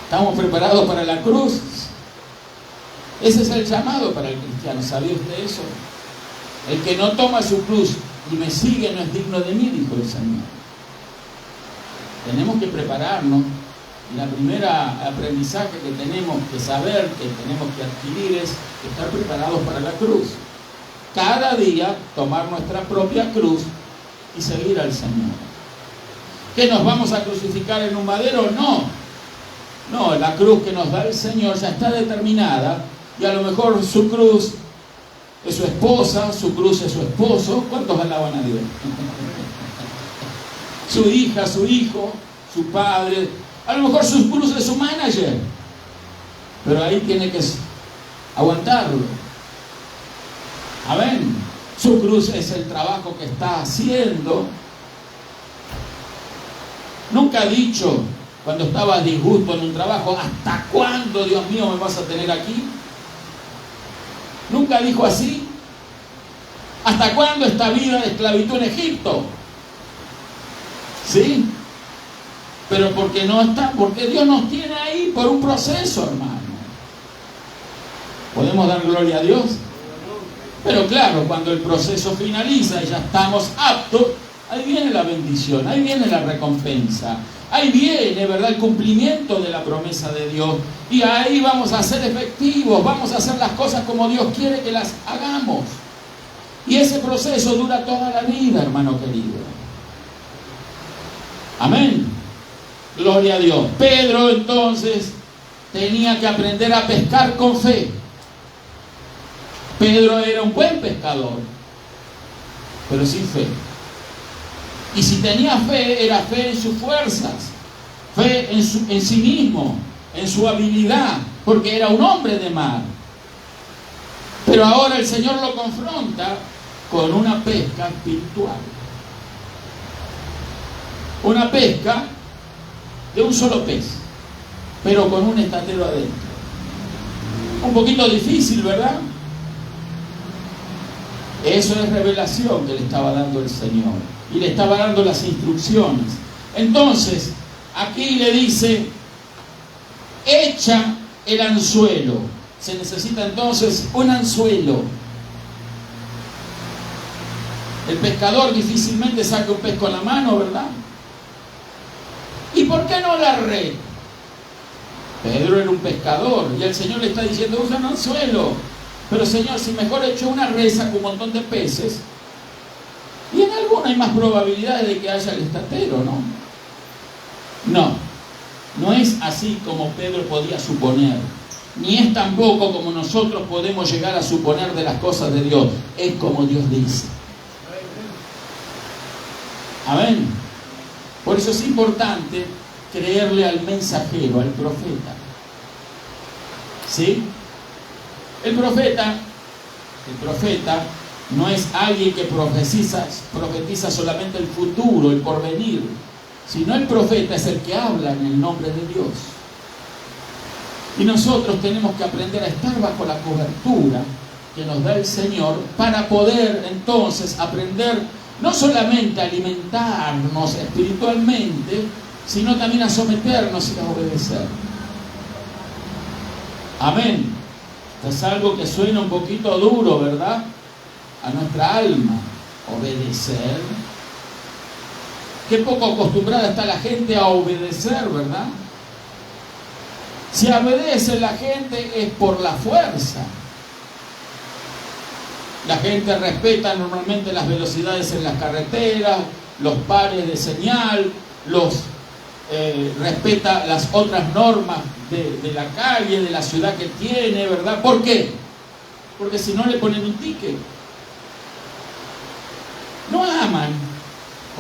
[SPEAKER 1] ¿Estamos preparados para la cruz? Ese es el llamado para el cristiano. ¿Sabía usted eso? El que no toma su cruz y me sigue no es digno de mí, dijo el Señor. Tenemos que prepararnos, y la primera aprendizaje que tenemos que saber, que tenemos que adquirir, es estar preparados para la cruz. Cada día tomar nuestra propia cruz y seguir al Señor. ¿Que nos vamos a crucificar en un madero? No. No, la cruz que nos da el Señor ya está determinada, y a lo mejor su cruz es su esposa, su cruz es su esposo. ¿Cuántos alaban a Dios? Su hija, su hijo, su padre, a lo mejor su cruz es su manager, pero ahí tiene que aguantarlo. Amén. Su cruz es el trabajo que está haciendo. Nunca ha dicho, cuando estaba disgusto en un trabajo, ¿hasta cuándo, Dios mío, me vas a tener aquí? Nunca dijo así. ¿Hasta cuándo esta vida de esclavitud en Egipto? ¿Sí? Pero porque no está, porque Dios nos tiene ahí por un proceso, hermano. ¿Podemos dar gloria a Dios? Pero claro, cuando el proceso finaliza y ya estamos aptos, ahí viene la bendición, ahí viene la recompensa, ahí viene, ¿verdad?, el cumplimiento de la promesa de Dios. Y ahí vamos a ser efectivos, vamos a hacer las cosas como Dios quiere que las hagamos. Y ese proceso dura toda la vida, hermano querido. Amén. Gloria a Dios. Pedro entonces tenía que aprender a pescar con fe. Pedro era un buen pescador, pero sin fe. Y si tenía fe, era fe en sus fuerzas, fe en sí mismo, en su habilidad, porque era un hombre de mar. Pero ahora el Señor lo confronta con una pesca espiritual. Una pesca de un solo pez, pero con un estatero adentro. Un poquito difícil, ¿verdad? Eso es revelación que le estaba dando el Señor. Y le estaba dando las instrucciones. Entonces, aquí le dice, echa el anzuelo. Se necesita entonces un anzuelo. El pescador difícilmente saca un pez con la mano, ¿verdad? ¿Y por qué no la red? Pedro era un pescador y el Señor le está diciendo, usa un anzuelo. Pero Señor, si mejor echo una red, saco un montón de peces, y en alguna hay más probabilidades de que haya el estatero, ¿no? No, no es así como Pedro podía suponer, ni es tampoco como nosotros podemos llegar a suponer de las cosas de Dios. Es como Dios dice. Amén. Por eso es importante creerle al mensajero, al profeta. ¿Sí? El profeta no es alguien que profetiza solamente el futuro, el porvenir, sino el profeta es el que habla en el nombre de Dios. Y nosotros tenemos que aprender a estar bajo la cobertura que nos da el Señor para poder entonces aprender no solamente a alimentarnos espiritualmente, sino también a someternos y a obedecer. Amén. Es algo que suena un poquito duro, ¿verdad?, a nuestra alma. Obedecer. Qué poco acostumbrada está la gente a obedecer, ¿verdad? Si obedece la gente es por la fuerza. La gente respeta normalmente las velocidades en las carreteras, los pares de señal, respeta las otras normas de la calle, de la ciudad que tiene, ¿verdad? ¿Por qué? Porque si no le ponen un ticket. No aman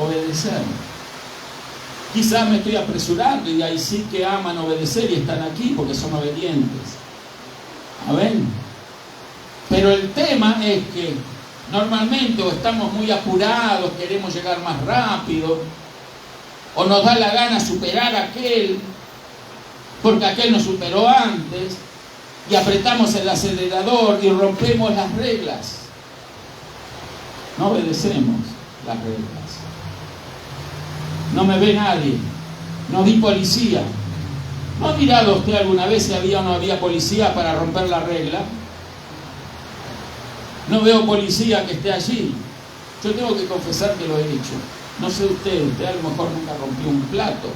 [SPEAKER 1] obedecer. Quizás me estoy apresurando y ahí sí que aman obedecer y están aquí porque son obedientes. ¿Amén? Pero el tema es que normalmente o estamos muy apurados, queremos llegar más rápido, o nos da la gana superar a aquel, porque aquel nos superó antes, y apretamos el acelerador y rompemos las reglas. No obedecemos las reglas. No me ve nadie. No vi policía. ¿No ha mirado usted alguna vez si había o no había policía para romper la regla? No veo policía que esté allí. Yo tengo que confesar que lo he hecho. No sé usted a lo mejor nunca rompió un plato.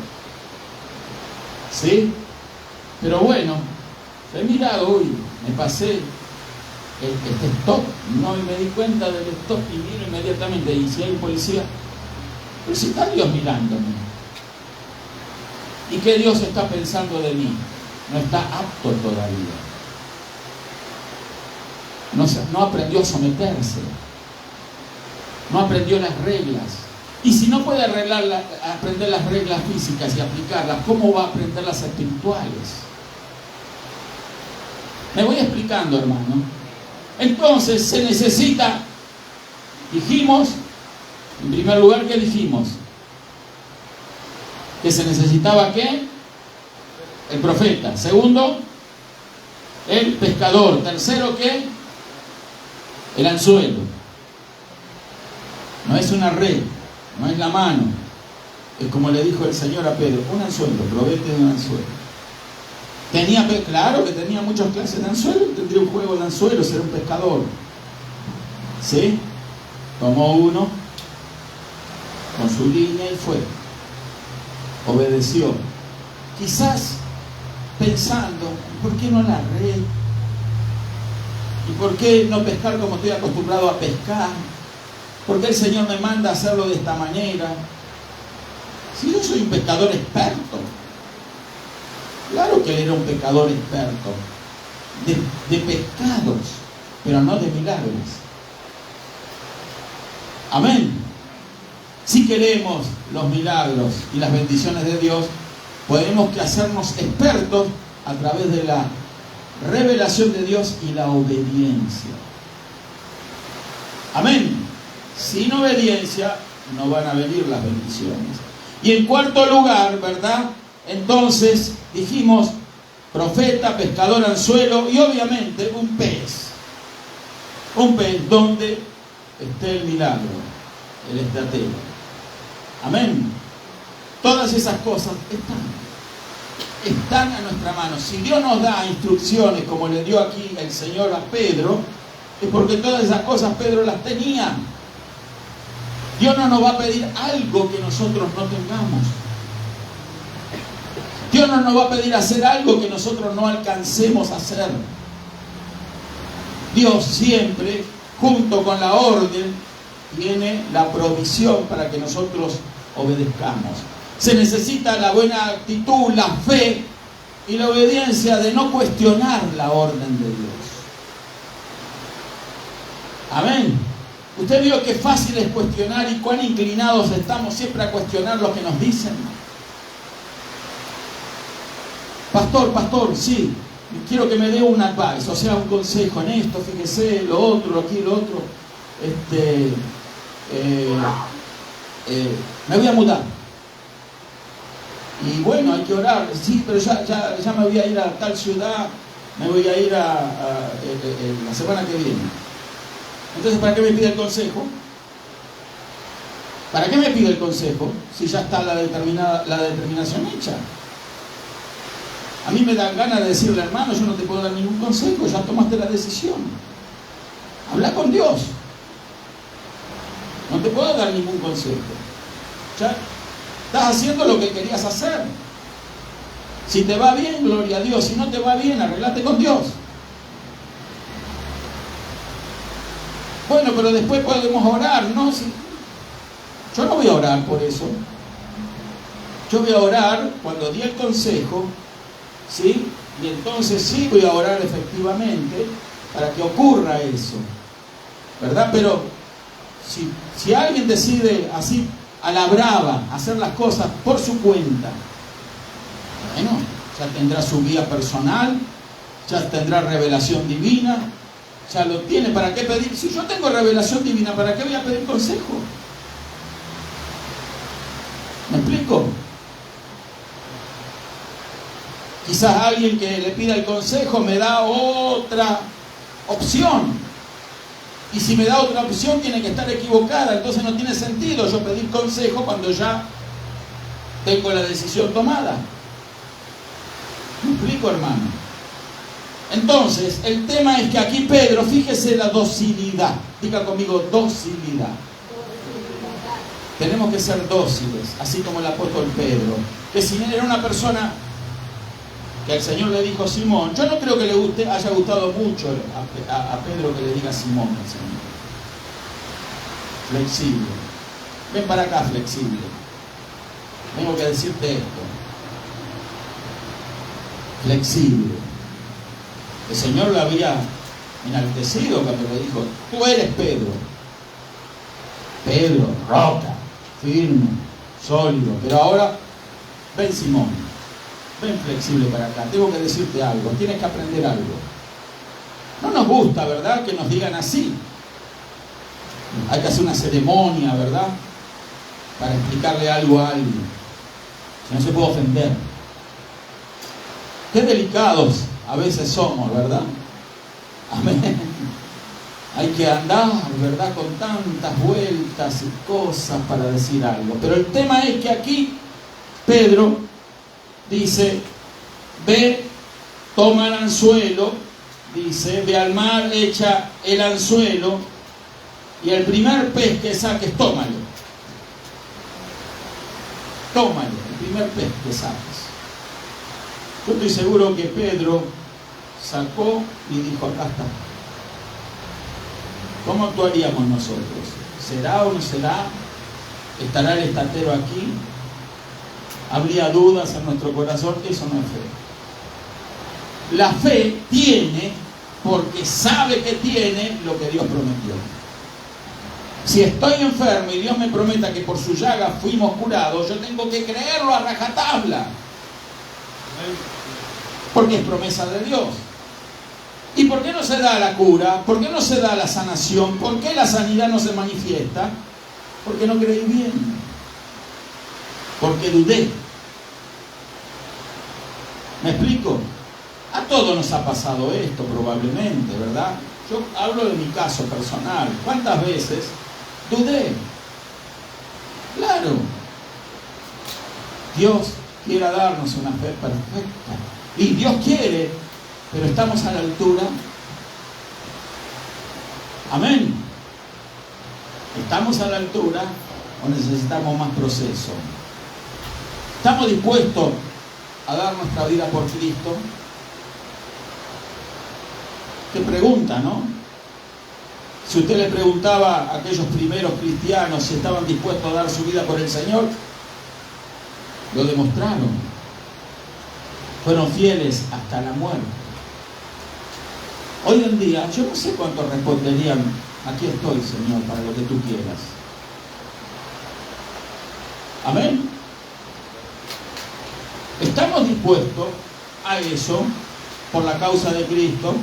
[SPEAKER 1] ¿Sí? Pero bueno, he mirado hoy, me pasé este stop, no me di cuenta del stop y miro inmediatamente, y si hay un policía, pero si está Dios mirándome, ¿Y qué Dios está pensando de mí? No está apto todavía. No aprendió a someterse. No aprendió las reglas. Y si no puede aprender las reglas físicas y aplicarlas, ¿cómo va a aprender las espirituales? Me voy explicando, hermano. Entonces se necesita, dijimos, en primer lugar, ¿qué dijimos? Que se necesitaba ¿qué? El profeta. Segundo, el pescador. Tercero, ¿qué? El anzuelo. No es una red, no es la mano. Es como le dijo el Señor a Pedro, un anzuelo, provete de un anzuelo. Claro que tenía muchas clases de anzuelo, tendría un juego de anzuelo, ser un pescador. ¿Sí? Tomó uno con su línea y fue. Obedeció. Quizás pensando, ¿por qué no la red? ¿Y por qué no pescar como estoy acostumbrado a pescar? ¿Por qué el Señor me manda a hacerlo de esta manera? Si yo soy un pescador experto. Claro que él era un pescador experto de pescados, pero no de milagros. Amén. Si queremos los milagros y las bendiciones de Dios, podemos que hacernos expertos a través de la revelación de Dios y la obediencia. Amén. Sin obediencia no van a venir las bendiciones. Y en cuarto lugar, ¿verdad? Entonces dijimos profeta, pescador, anzuelo y obviamente un pez. Un pez donde esté el milagro, el estratega. Amén. Todas esas cosas están a nuestra mano. Si Dios nos da instrucciones como le dio aquí el Señor a Pedro, es porque todas esas cosas Pedro las tenía. Dios no nos va a pedir algo que nosotros no tengamos. Dios no nos va a pedir hacer algo que nosotros no alcancemos a hacer. Dios siempre, junto con la orden, tiene la provisión para que nosotros obedezcamos. Se necesita la buena actitud, la fe y la obediencia de no cuestionar la orden de Dios. Amén. Usted vio qué fácil es cuestionar y cuán inclinados estamos siempre a cuestionar lo que nos dicen. Pastor, sí, quiero que me dé un advice, o sea, un consejo en esto, fíjese, lo otro, aquí, lo otro. Me voy a mudar. Y bueno, hay que orar. Sí, pero ya me voy a ir a tal ciudad, me voy a ir la semana que viene. Entonces, ¿para qué me pide el consejo? ¿Para qué me pide el consejo si ya está la determinación hecha? A mí me dan ganas de decirle, hermano, yo no te puedo dar ningún consejo, ya tomaste la decisión. Habla con Dios. No te puedo dar ningún consejo. Ya estás haciendo lo que querías hacer. Si te va bien, gloria a Dios. Si no te va bien, arreglate con Dios. Bueno, pero después podemos orar, ¿no? Sí. Yo no voy a orar por eso. Yo voy a orar cuando di el consejo, ¿sí? Y entonces sí voy a orar efectivamente para que ocurra eso, ¿verdad? Pero si alguien decide así a la brava hacer las cosas por su cuenta, bueno, ya tendrá su guía personal, ya tendrá revelación divina, ya lo tiene. ¿Para qué pedir? Si yo tengo revelación divina, ¿para qué voy a pedir consejo? ¿Me explico? Quizás alguien que le pida el consejo me da otra opción. Y si me da otra opción tiene que estar equivocada. Entonces no tiene sentido yo pedir consejo cuando ya tengo la decisión tomada. ¿Me explico, hermano? Entonces, el tema es que aquí Pedro, fíjese la docilidad. Diga conmigo, docilidad. Tenemos que ser dóciles, así como el apóstol Pedro. Que si él era una persona que el Señor le dijo Simón, yo no creo que le haya gustado mucho a Pedro que le diga Simón al Señor. Flexible. Ven para acá, flexible. Tengo que decirte esto. flexible. El Señor lo había enaltecido cuando le dijo: tú eres Pedro. Pedro, roca, firme, sólido. Pero ahora, ven Simón, ven flexible para acá. Tengo que decirte algo, tienes que aprender algo. No nos gusta, ¿verdad?, que nos digan así. Hay que hacer una ceremonia, ¿verdad?, para explicarle algo a alguien. Si no se puede ofender. Qué delicados a veces somos, ¿verdad? Amén. Hay que andar, ¿verdad?, con tantas vueltas y cosas para decir algo. Pero el tema es que aquí Pedro dice: ve, toma el anzuelo, dice, ve al mar, echa el anzuelo, y el primer pez que saques, tómalo. Tómalo, el primer pez que saques. Yo estoy seguro que Pedro sacó y dijo: acá está. ¿Cómo actuaríamos nosotros? ¿Será o no será? ¿Estará el estatero aquí? ¿Habría dudas en nuestro corazón? Eso no es fe. La fe tiene porque sabe que tiene lo que Dios prometió. Si estoy enfermo y Dios me prometa que por su llaga fuimos curados, yo tengo que creerlo a rajatabla. Porque es promesa de Dios. ¿Y por qué no se da la cura? ¿Por qué no se da la sanación? ¿Por qué la sanidad no se manifiesta? Porque no creí bien. Porque dudé. ¿Me explico? A todos nos ha pasado esto probablemente, ¿verdad? Yo hablo de mi caso personal. ¿Cuántas veces dudé? Claro. Dios quiere darnos una fe perfecta. Y Dios quiere, pero ¿estamos a la altura? Amén. ¿Estamos a la altura o necesitamos más proceso? ¿Estamos dispuestos a dar nuestra vida por Cristo? Qué pregunta, ¿no? Si usted le preguntaba a aquellos primeros cristianos si estaban dispuestos a dar su vida por el Señor, lo demostraron. Fueron fieles hasta la muerte. Hoy en día, yo no sé cuántos responderían: aquí estoy, Señor, para lo que tú quieras. Amén. ¿Estamos dispuestos a eso por la causa de Cristo?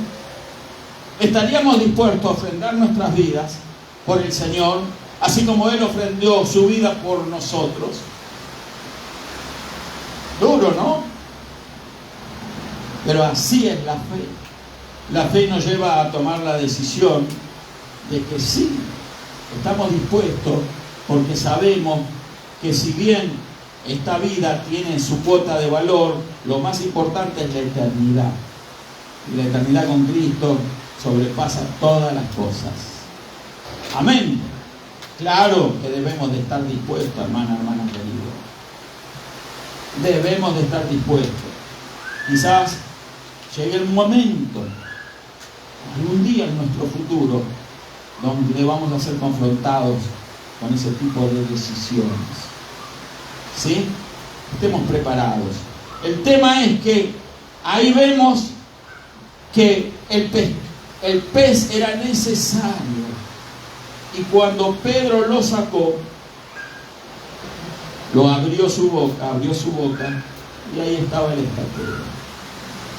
[SPEAKER 1] ¿Estaríamos dispuestos a ofrendar nuestras vidas por el Señor, así como Él ofrendió su vida por nosotros? Duro, ¿no? Pero así es la fe. La fe nos lleva a tomar la decisión de que sí, estamos dispuestos, porque sabemos que si bien esta vida tiene su cuota de valor, lo más importante es la eternidad. Y la eternidad con Cristo sobrepasa todas las cosas. Amén. Claro que debemos de estar dispuestos, hermano querido. Debemos de estar dispuestos. Quizás llegue el momento, algún día en nuestro futuro, donde vamos a ser confrontados con ese tipo de decisiones. ¿Sí? Estemos preparados. El tema es que ahí vemos que el pez era necesario. Y cuando Pedro lo sacó, lo abrió su boca, y ahí estaba el estatero.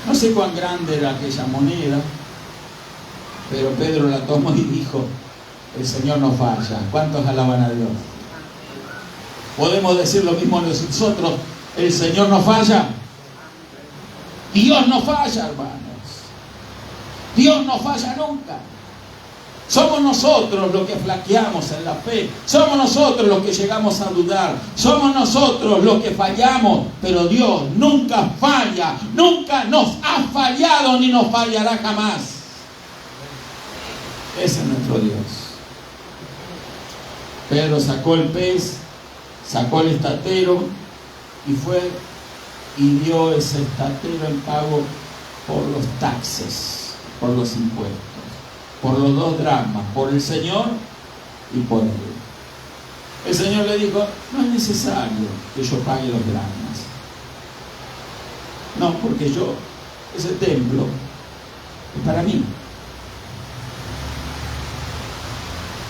[SPEAKER 1] No sé cuán grande era aquella moneda, pero Pedro la tomó y dijo: el Señor no falla. ¿Cuántos alaban a Dios? Podemos decir lo mismo nosotros: el Señor no falla. Dios no falla, hermanos. Dios no falla nunca. Somos nosotros los que flaqueamos en la fe. Somos nosotros los que llegamos a dudar. Somos nosotros los que fallamos. Pero Dios nunca falla. Nunca nos ha fallado ni nos fallará jamás. Ese es nuestro Dios. Pedro sacó el pez, sacó el estatero y fue y dio ese estatero en pago por los taxes, por los impuestos, por los 2 dracmas, por el Señor y por él. El Señor le dijo: no es necesario que yo pague los dracmas. No, porque ese templo es para mí.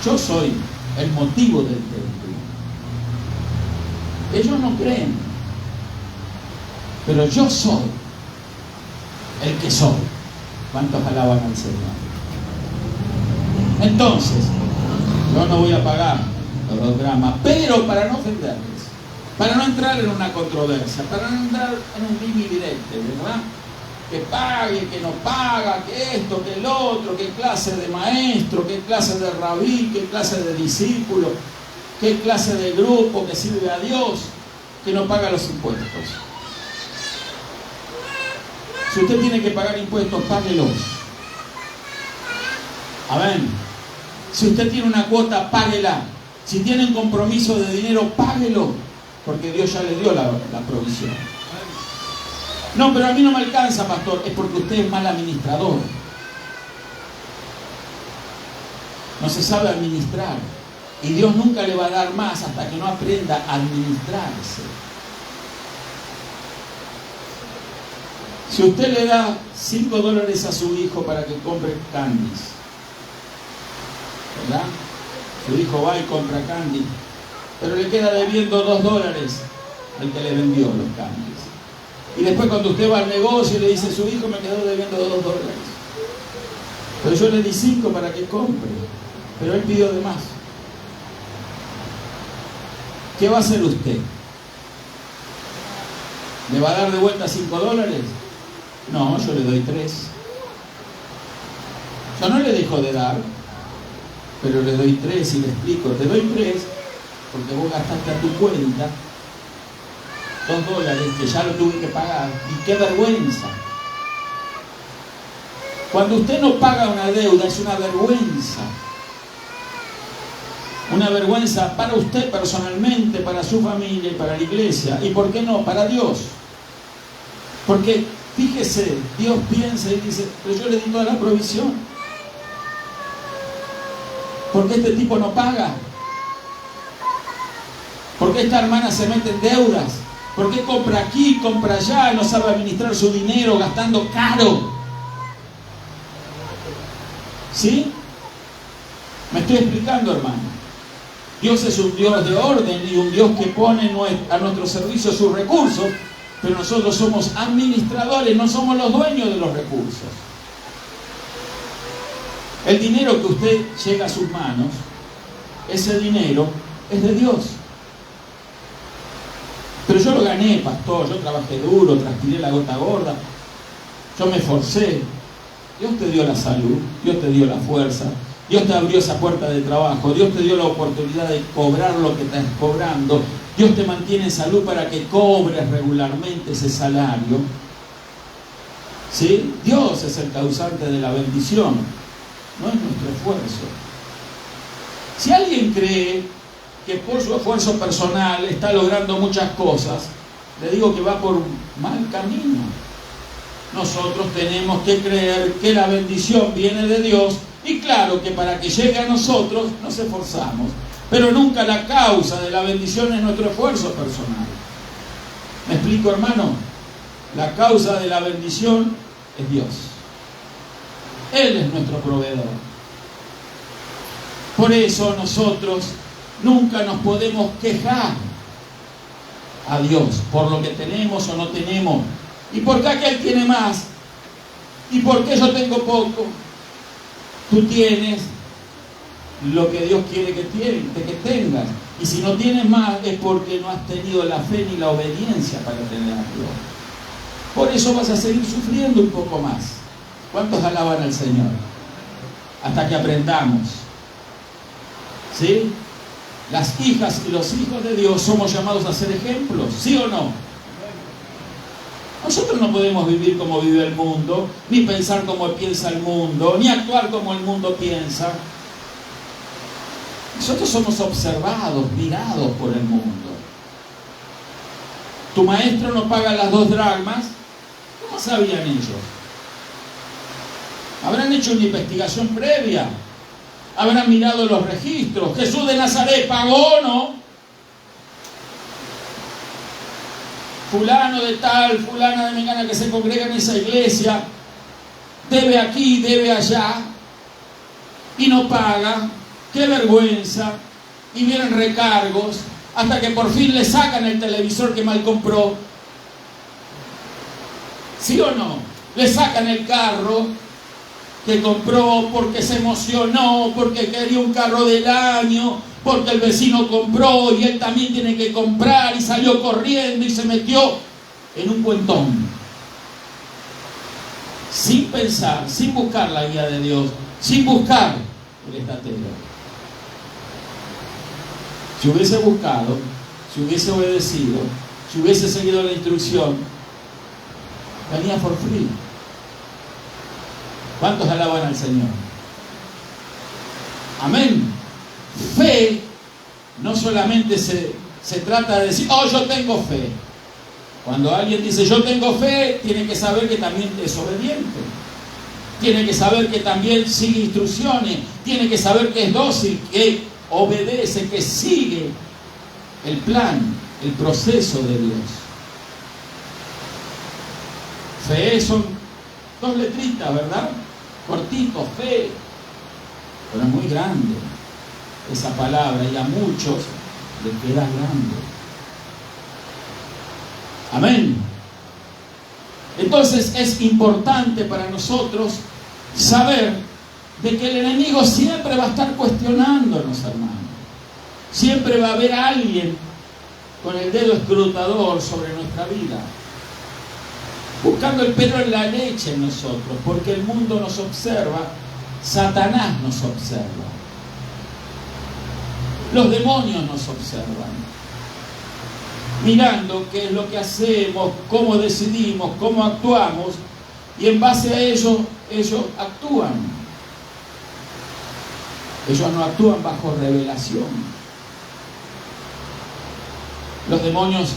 [SPEAKER 1] Yo soy el motivo del templo. Ellos no creen, pero yo soy el que soy. ¿Cuántos alaban al Señor? Entonces, yo no voy a pagar los 2 gramos, pero para no ofenderles, para no entrar en una controversia, para no entrar en un dividirete, ¿verdad? Que pague, que no paga, que esto, que el otro, qué clase de maestro, qué clase de rabí, qué clase de discípulo, qué clase de grupo que sirve a Dios, que no paga los impuestos. Si usted tiene que pagar impuestos, páguelos. Amén. Si usted tiene una cuota, páguela. Si tiene un compromiso de dinero, páguelo, porque Dios ya le dio la provisión. No, pero a mí no me alcanza, pastor. Es porque usted es mal administrador. No se sabe administrar. Y Dios nunca le va a dar más hasta que no aprenda a administrarse. Si usted le da $5 a su hijo para que compre candies, ¿verdad? Su hijo va y compra candy, pero le queda debiendo $2 al que le vendió los candies. Y después cuando usted va al negocio y le dice, su hijo me quedó debiendo $2, pero yo le di 5 para que compre, pero él pidió de más. ¿Qué va a hacer usted? ¿Le va a dar de vuelta $5? No, yo le doy 3. Yo no le dejo de dar, pero le doy 3 y le explico, te doy 3 porque vos gastaste a tu cuenta $2 que ya lo tuve que pagar. Y qué vergüenza. Cuando usted no paga una deuda es una vergüenza. Una vergüenza para usted personalmente, para su familia y para la iglesia. ¿Y por qué no? Para Dios. Porque fíjese, Dios piensa y dice, pero yo le di toda la provisión. ¿Por qué este tipo no paga? ¿Por qué esta hermana se mete en deudas? ¿Por qué compra aquí, compra allá y no sabe administrar su dinero gastando caro? ¿Sí? ¿Me estoy explicando, hermano? Dios es un Dios de orden y un Dios que pone a nuestro servicio sus recursos, pero nosotros somos administradores, no somos los dueños de los recursos. El dinero que usted llega a sus manos, ese dinero es de Dios. Pero yo lo gané, pastor, yo trabajé duro, transpiré la gota gorda, yo me esforcé. Dios te dio la salud, Dios te dio la fuerza, Dios te abrió esa puerta de trabajo, Dios te dio la oportunidad de cobrar lo que estás cobrando, Dios te mantiene en salud para que cobres regularmente ese salario. ¿Sí? Dios es el causante de la bendición, no es nuestro esfuerzo. Si alguien cree que por su esfuerzo personal está logrando muchas cosas, le digo que va por un mal camino. Nosotros tenemos que creer que la bendición viene de Dios y claro que para que llegue a nosotros nos esforzamos, pero nunca la causa de la bendición es nuestro esfuerzo personal. ¿Me explico, hermano? La causa de la bendición es Dios. Él es nuestro proveedor. Por eso nosotros nunca nos podemos quejar a Dios por lo que tenemos o no tenemos. ¿Y por qué aquel tiene más? ¿Y por qué yo tengo poco? Tú tienes lo que Dios quiere que tengas. Y si no tienes más es porque no has tenido la fe ni la obediencia para tenerlo. Por eso vas a seguir sufriendo un poco más. ¿Cuántos alaban al Señor? Hasta que aprendamos. ¿Sí? Las hijas y los hijos de Dios somos llamados a ser ejemplos, ¿sí o no? Nosotros no podemos vivir como vive el mundo, ni pensar como piensa el mundo, ni actuar como el mundo piensa. Nosotros somos observados, mirados por el mundo. Tu maestro no paga las 2 dracmas. ¿Cómo sabían ellos? Habrán hecho una investigación previa. Habrán mirado los registros. ¿Jesús de Nazaret pagó o no? fulano de tal, fulana de mengana que se congrega en esa iglesia, debe aquí, debe allá, y no paga, qué vergüenza, y vienen recargos, hasta que por fin le sacan el televisor que mal compró. ¿Sí o no? Le sacan el carro que compró porque se emocionó, porque quería un carro del año, porque el vecino compró y él también tiene que comprar, y salió corriendo y se metió en un cuentón. Sin pensar, sin buscar la guía de Dios, sin buscar el estatero. Si hubiese buscado, si hubiese obedecido, si hubiese seguido la instrucción, venía por free. ¿Cuántos alaban al Señor? Amén. Fe no solamente se trata de decir, oh, yo tengo fe. Cuando alguien dice yo tengo fe, tiene que saber que también es obediente. Tiene que saber que también sigue instrucciones. Tiene que saber que es dócil, que obedece, que sigue el plan, el proceso de Dios. Fe son 2 letritas, ¿verdad? Cortito, fe. Pero es muy grande esa palabra y a muchos les queda grande. Amén. Entonces es importante para nosotros saber de que el enemigo siempre va a estar cuestionándonos, hermanos. Siempre va a haber alguien con el dedo escrutador sobre nuestra vida, buscando el pelo en la leche en nosotros, porque el mundo nos observa, Satanás nos observa, los demonios nos observan, mirando qué es lo que hacemos, cómo decidimos, cómo actuamos, y en base a ello, ellos actúan. Ellos no actúan bajo revelación. Los demonios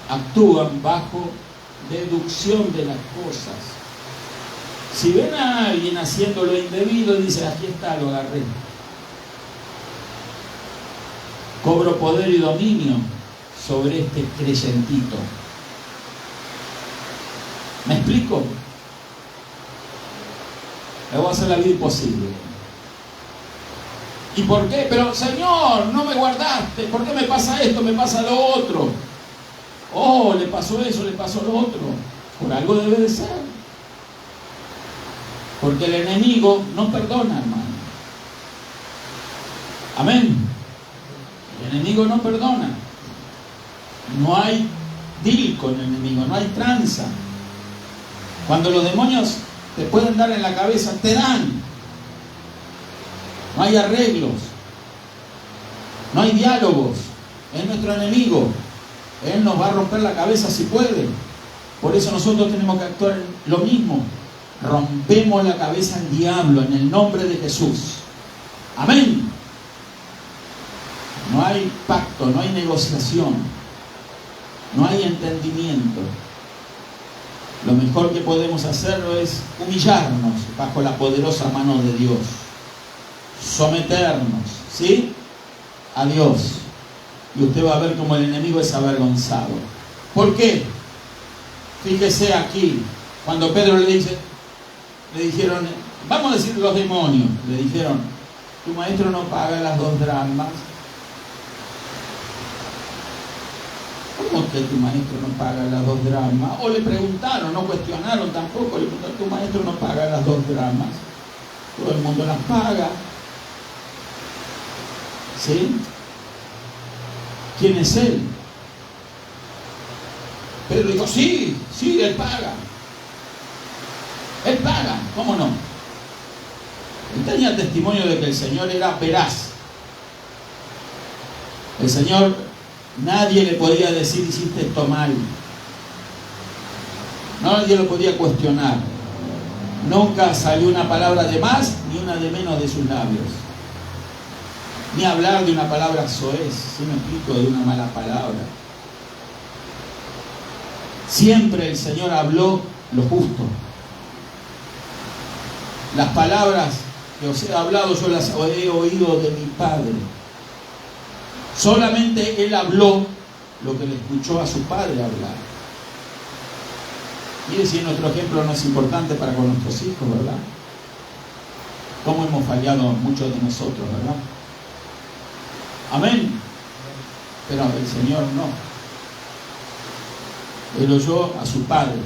[SPEAKER 1] actúan bajo deducción de las cosas. Si ven a alguien haciendo lo indebido, dice, aquí está, lo agarré. Cobro poder y dominio sobre este creyentito. ¿Me explico? Le voy a hacer la vida imposible. ¿Y por qué? Pero Señor, no me guardaste. ¿Por qué me pasa esto? Me pasa lo otro. Oh, le pasó eso, le pasó lo otro. Por algo debe de ser. Porque el enemigo no perdona, hermano. Amén. El enemigo no perdona. No hay deal con el enemigo, no hay tranza. Cuando los demonios te pueden dar en la cabeza, te dan. No hay arreglos. No hay diálogos. Es nuestro enemigo. Él nos va a romper la cabeza si puede. Por eso nosotros tenemos que actuar en lo mismo. Rompemos la cabeza al diablo en el nombre de Jesús. Amén. No hay pacto, no hay negociación. No hay entendimiento. Lo mejor que podemos hacerlo es humillarnos bajo la poderosa mano de Dios. Someternos, ¿sí? A Dios. Y usted va a ver cómo el enemigo es avergonzado. ¿Por qué? Fíjese aquí, cuando Pedro le dijeron, vamos a decir los demonios, le dijeron, tu maestro no paga las 2 dracmas. ¿Cómo que tu maestro no paga las 2 dracmas? O le preguntaron, no cuestionaron tampoco, le preguntaron, tu maestro no paga las 2 dracmas. Todo el mundo las paga. ¿Sí? ¿Quién es él? Pedro dijo, sí, él paga. Él paga, ¿cómo no? Él tenía testimonio de que el Señor era veraz. El Señor, nadie le podía decir, hiciste esto mal. Nadie lo podía cuestionar. Nunca salió una palabra de más ni una de menos de sus labios. Ni hablar de una palabra soez, si me explico, de una mala palabra. Siempre el Señor habló lo justo. Las palabras que os he hablado yo las he oído de mi Padre. Solamente Él habló lo que le escuchó a su Padre hablar. Mire si nuestro ejemplo no es importante para con nuestros hijos, ¿verdad? Cómo hemos fallado muchos de nosotros, ¿verdad? Amén. Pero el Señor no. Él oyó a su padre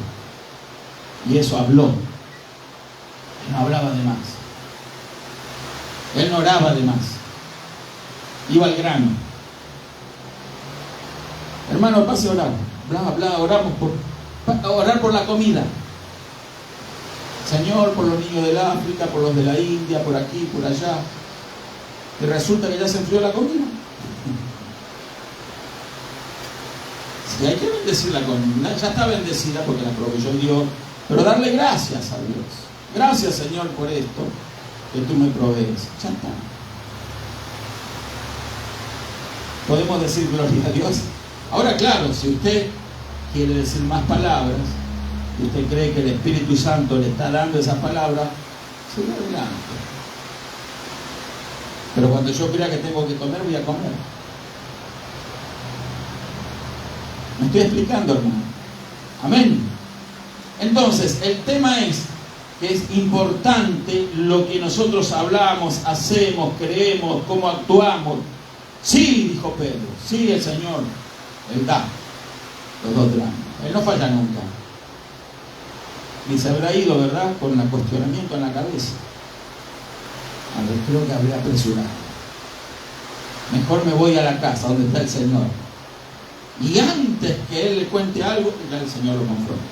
[SPEAKER 1] y eso habló. Él no hablaba de más. Él no oraba de más. Iba al grano. Hermano, pase a orar. Bla, bla, oramos orar por la comida. Señor, por los niños del África, por los de la India, por aquí, por allá. Y resulta que ya se enfrió la comida. Si hay que bendecir la comida, ya está bendecida porque la proveyó Dios, pero darle gracias a Dios. Gracias, Señor, por esto que tú me provees. Ya está. Podemos decir gloria a Dios. Ahora, claro, si usted quiere decir más palabras, y usted cree que el Espíritu Santo le está dando esas palabras, siga adelante. Pero cuando yo crea que tengo que comer, voy a comer. ¿Me estoy explicando, hermano? Amén. Entonces, el tema es que es importante lo que nosotros hablamos, hacemos, creemos, cómo actuamos. Sí, dijo Pedro, sí, el Señor, Él da los 2 dracmas. Él no falla nunca. Ni se habrá ido, ¿verdad?, con el cuestionamiento en la cabeza. A ver, creo que habré apresurado. Mejor me voy a la casa donde está el Señor. Y antes que Él le cuente algo, ya el Señor lo confronta.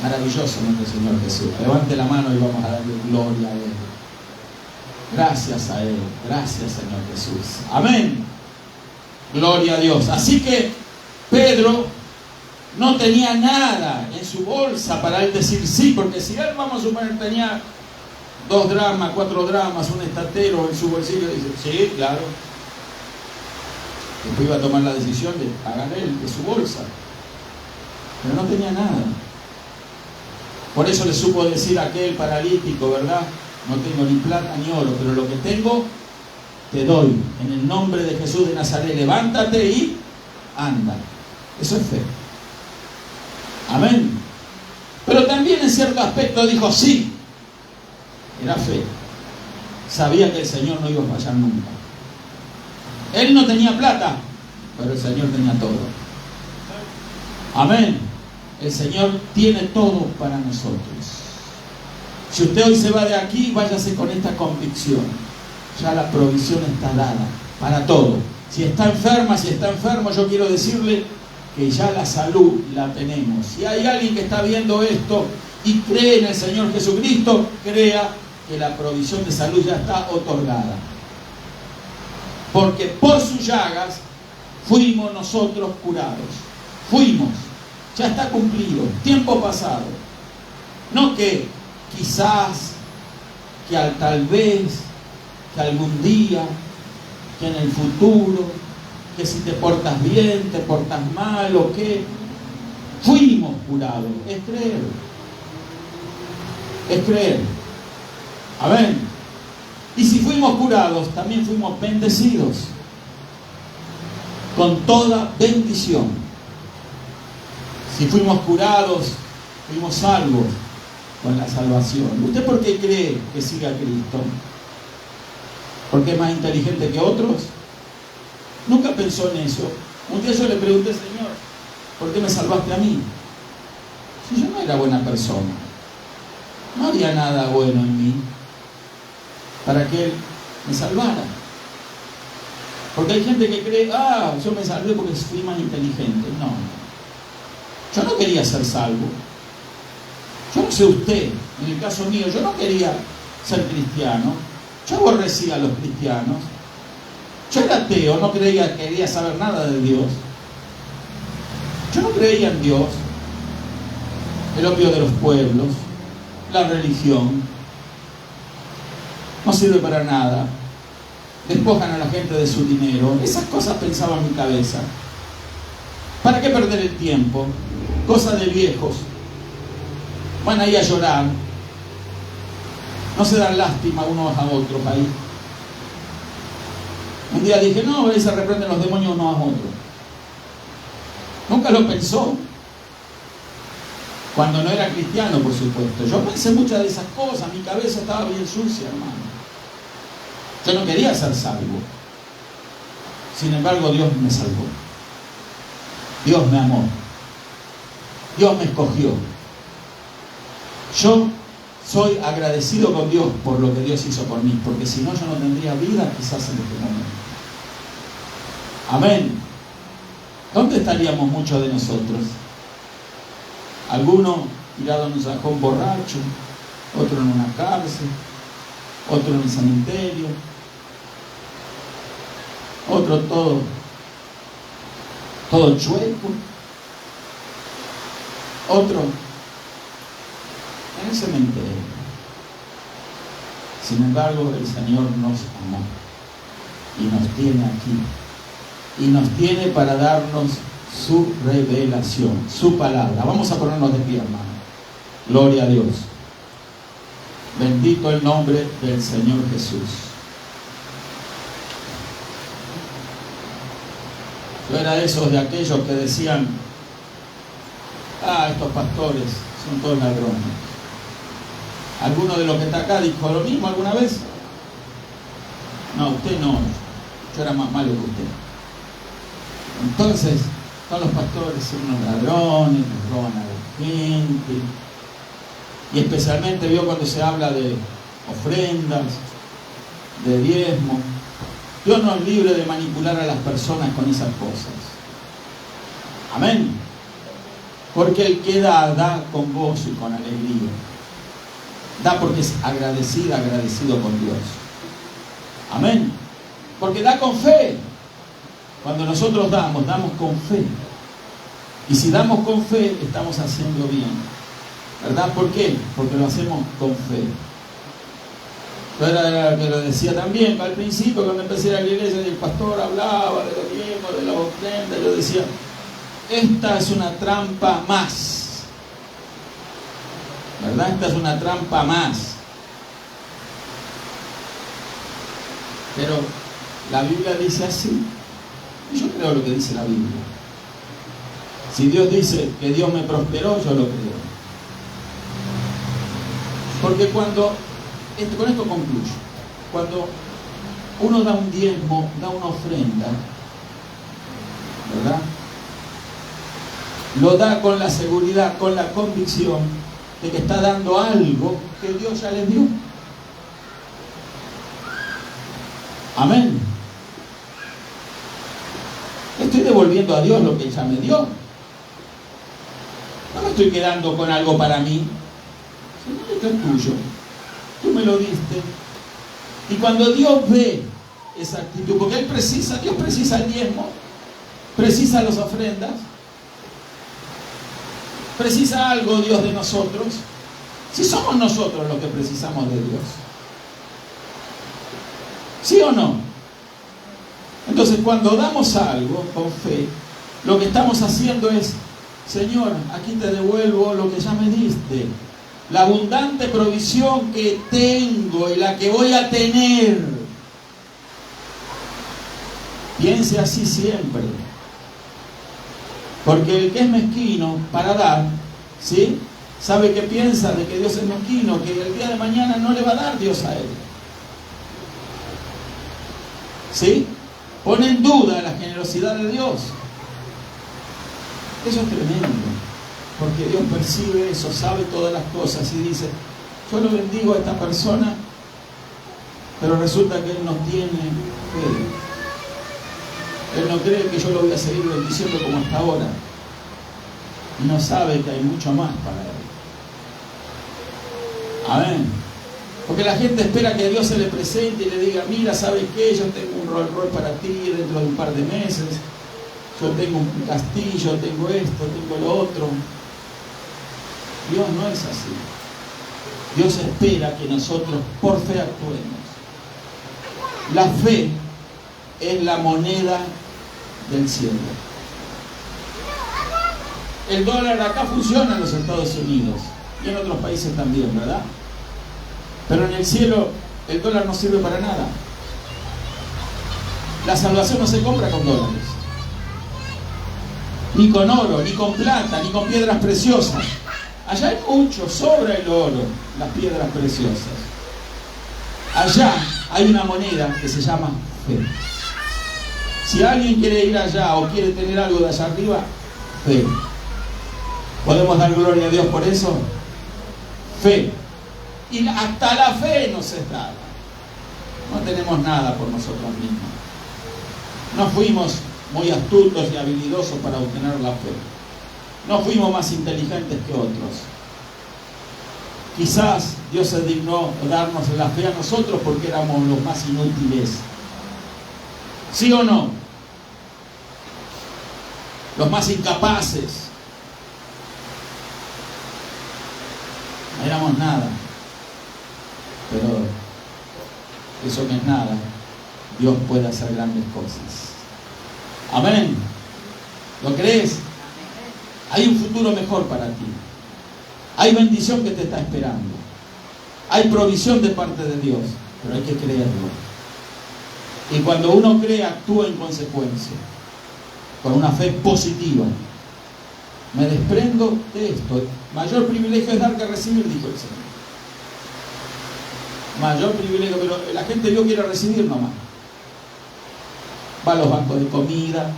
[SPEAKER 1] Maravilloso nuestro Señor Jesús. Levante la mano y vamos a darle gloria a Él. Gracias a Él. Gracias, Señor Jesús. Amén. Gloria a Dios. Así que Pedro no tenía nada en su bolsa para él decir sí, porque si él, vamos a suponer, tenía 2 dracmas, 4 dracmas, un estatero en su bolsillo, dice, sí, claro. Después iba a tomar la decisión de pagar él de su bolsa. Pero no tenía nada. Por eso le supo decir a aquel paralítico, ¿verdad? No tengo ni plata ni oro, pero lo que tengo te doy. En el nombre de Jesús de Nazaret, levántate y anda. Eso es fe. Amén. Pero también en cierto aspecto dijo sí. Era fe. Sabía que el Señor no iba a fallar nunca. Él no tenía plata, pero el Señor tenía todo. Amén. El Señor tiene todo para nosotros. Si usted hoy se va de aquí, váyase con esta convicción. Ya la provisión está dada para todo. Si está enferma, si está enfermo, yo quiero decirle que ya la salud la tenemos. Si hay alguien que está viendo esto y cree en el Señor Jesucristo, crea que la provisión de salud ya está otorgada. Porque por sus llagas fuimos nosotros curados. Fuimos. Ya está cumplido. Tiempo pasado. No que quizás, que tal vez, que algún día, que en el futuro, que si te portas bien, te portas mal o qué. Fuimos curados. Es creer. Es creer. Amén. Y si fuimos curados, también fuimos bendecidos con toda bendición. Si fuimos curados, fuimos salvos con la salvación. ¿Usted por qué cree que siga a Cristo? ¿Porque es más inteligente que otros? Nunca pensó en eso. Un día yo le pregunté, Señor, ¿por qué me salvaste a mí? Si yo no era buena persona, no había nada bueno en mí para que Él me salvara. Porque hay gente que cree, yo me salvé porque fui más inteligente. No, yo no quería ser salvo. Yo no sé usted, en el caso mío, yo no quería ser cristiano. Yo aborrecía a los cristianos. Yo era ateo, no quería saber nada de Dios. Yo no creía en Dios, el opio de los pueblos, la religión. No sirve para nada. Despojan a la gente de su dinero. Esas cosas pensaba en mi cabeza. ¿Para qué perder el tiempo? Cosas de viejos. Van ahí a llorar. No se dan lástima unos a otros ahí. Un día dije, no, ahí se reprenden los demonios unos a otros. Nunca lo pensó. Cuando no era cristiano, por supuesto. Yo pensé muchas de esas cosas, mi cabeza estaba bien sucia, hermano. Yo no quería ser salvo. Sin embargo, Dios me salvó. Dios me amó. Dios me escogió. Yo soy agradecido con Dios por lo que Dios hizo por mí, porque si no, yo no tendría vida quizás en este momento. Amén. ¿Dónde estaríamos muchos de nosotros? Algunos tirados en un sajón borracho, otro en una cárcel, otro en un cementerio, otro todo chueco, otro en el cementerio. Sin embargo, el Señor nos amó y nos tiene aquí y nos tiene para darnos su revelación, su palabra. Vamos a ponernos de pie, hermano. Gloria a Dios. Bendito el nombre del Señor Jesús. Yo era de aquellos que decían: estos pastores son todos ladrones. ¿Alguno de los que está acá dijo lo mismo alguna vez? No, usted no. Yo era más malo que usted. Entonces, todos los pastores son unos ladrones, les roban a la gente. Y especialmente vio cuando se habla de ofrendas, de diezmo. Dios nos libre de manipular a las personas con esas cosas. Amén. Porque el que da con gozo y con alegría. Da porque es agradecido con Dios. Amén. Porque da con fe. Cuando nosotros damos con fe. Y si damos con fe, estamos haciendo bien. ¿Verdad? ¿Por qué? Porque lo hacemos con fe. Yo era que lo decía también al principio, cuando empecé a ir a la iglesia y el pastor hablaba de los diezmos, de la ofrenda, yo decía: esta es una trampa más. ¿Verdad? Esta es una trampa más. Pero la Biblia dice así. Y yo creo lo que dice la Biblia. Si Dios dice que Dios me prosperó, yo lo creo. Porque con esto concluyo. Cuando uno da un diezmo, da una ofrenda, ¿verdad? Lo da con la seguridad, con la convicción de que está dando algo que Dios ya le dio. Amén. Estoy devolviendo a Dios lo que Él ya me dio. No me estoy quedando con algo para mí. Esto es tuyo. Tú me lo diste. Y cuando Dios ve esa actitud, porque Dios precisa el diezmo, precisa las ofrendas, precisa algo Dios de nosotros. Si somos nosotros los que precisamos de Dios. ¿Sí o no? Entonces, cuando damos algo con fe, lo que estamos haciendo es: Señor, aquí te devuelvo lo que ya me diste. La abundante provisión que tengo y la que voy a tener. Piense así siempre. Porque el que es mezquino para dar, ¿sí?, sabe que piensa de que Dios es mezquino, que el día de mañana no le va a dar Dios a él. ¿Sí? Pone en duda la generosidad de Dios. Eso es tremendo. Porque Dios percibe eso, sabe todas las cosas y dice: yo lo bendigo a esta persona, pero resulta que Él no tiene fe. Él no cree que yo lo voy a seguir bendiciendo como hasta ahora. Y no sabe que hay mucho más para Él. Amén. Porque la gente espera que Dios se le presente y le diga: mira, ¿sabes qué? Yo tengo un Rolls Royce para ti dentro de un par de meses. Yo tengo un castillo, tengo esto, tengo lo otro. Dios no es así. Dios espera que nosotros por fe actuemos. La fe es la moneda del cielo. El dólar acá funciona en los Estados Unidos y en otros países también, ¿verdad? Pero en el cielo el dólar no sirve para nada. La salvación no se compra con dólares, ni con oro, ni con plata, ni con piedras preciosas. Allá hay mucho, sobra el oro, las piedras preciosas. Allá hay una moneda que se llama fe. Si alguien quiere ir allá o quiere tener algo de allá arriba, fe. ¿Podemos dar gloria a Dios por eso? Fe. Y hasta la fe nos es dada. No tenemos nada por nosotros mismos. No fuimos muy astutos y habilidosos para obtener la fe. No fuimos más inteligentes que otros. Quizás Dios se dignó darnos la fe a nosotros porque éramos los más inútiles. ¿Sí o no? Los más incapaces. No éramos nada. Pero eso no es nada. Dios puede hacer grandes cosas. Amén. ¿Lo crees? Hay un futuro mejor para ti. Hay bendición que te está esperando. Hay provisión de parte de Dios, pero hay que creerlo. Y cuando uno cree, actúa en consecuencia, con una fe positiva. Me desprendo de esto. Mayor privilegio es dar que recibir, dijo el Señor. Mayor privilegio, pero la gente Dios quiere recibir nomás. Va a los bancos de comida,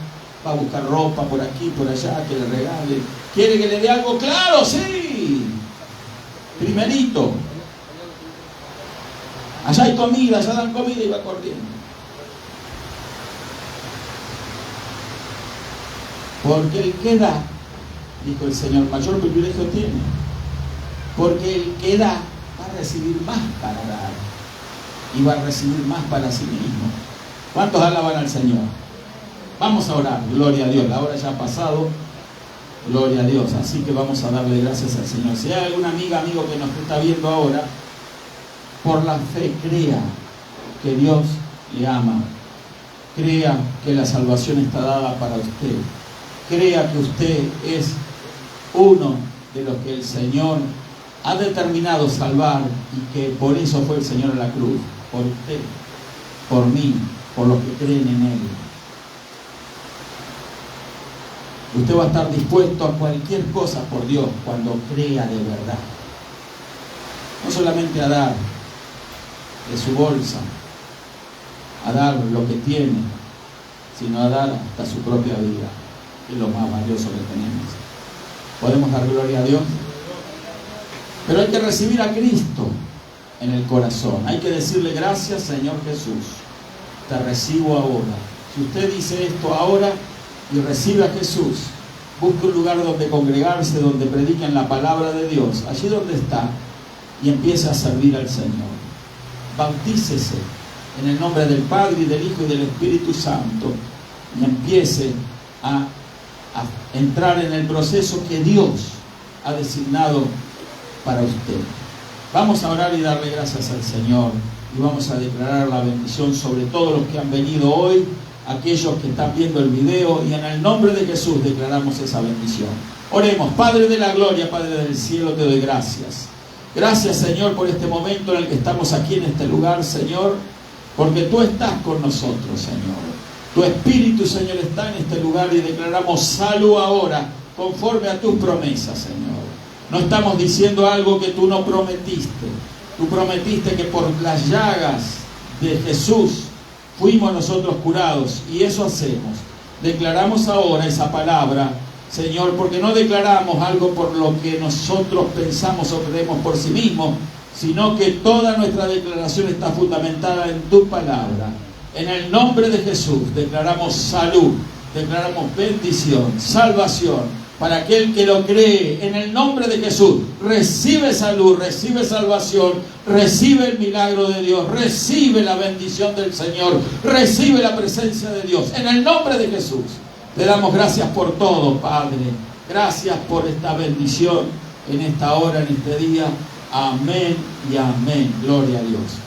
[SPEAKER 1] va a buscar ropa por aquí, por allá, que le regale. ¿Quiere que le dé algo? ¡Claro, sí! Primerito. Allá hay comida, allá dan comida y va corriendo. Porque el que da, dijo el Señor, mayor privilegio tiene. Porque el que da va a recibir más para dar. Y va a recibir más para sí mismo. ¿Cuántos alaban al Señor? Vamos a orar, gloria a Dios. La hora ya ha pasado, gloria a Dios. Así que vamos a darle gracias al Señor. Si hay alguna amiga, amigo que nos está viendo ahora, por la fe crea que Dios le ama. Crea que la salvación está dada para usted. Crea que usted es uno de los que el Señor ha determinado salvar y que por eso fue el Señor a la cruz. Por usted, por mí, por los que creen en Él. Usted va a estar dispuesto a cualquier cosa por Dios cuando crea de verdad. No solamente a dar de su bolsa, a dar lo que tiene, sino a dar hasta su propia vida, que es lo más valioso que tenemos. ¿Podemos dar gloria a Dios? Pero hay que recibir a Cristo en el corazón. Hay que decirle gracias, Señor Jesús. Te recibo ahora. Si usted dice esto ahora y recibe a Jesús, busque un lugar donde congregarse, donde prediquen la palabra de Dios, allí donde está, y empiece a servir al Señor. Bautícese en el nombre del Padre y del Hijo y del Espíritu Santo y empiece a entrar en el proceso que Dios ha designado para usted. Vamos a orar y darle gracias al Señor y vamos a declarar la bendición sobre todos los que han venido hoy, aquellos que están viendo el video, y en el nombre de Jesús declaramos esa bendición. Oremos. Padre de la gloria, Padre del cielo, te doy gracias. Gracias, Señor, por este momento en el que estamos aquí en este lugar, Señor, porque tú estás con nosotros, Señor. Tu Espíritu, Señor, está en este lugar y declaramos salud ahora, conforme a tus promesas, Señor. No estamos diciendo algo que tú no prometiste. Tú prometiste que por las llagas de Jesús fuimos nosotros curados, y eso hacemos. Declaramos ahora esa palabra, Señor, porque no declaramos algo por lo que nosotros pensamos o creemos por sí mismos, sino que toda nuestra declaración está fundamentada en tu palabra. En el nombre de Jesús declaramos salud, declaramos bendición, salvación. Para aquel que lo cree, en el nombre de Jesús, recibe salud, recibe salvación, recibe el milagro de Dios, recibe la bendición del Señor, recibe la presencia de Dios. En el nombre de Jesús, te damos gracias por todo, Padre. Gracias por esta bendición en esta hora, en este día. Amén y amén. Gloria a Dios.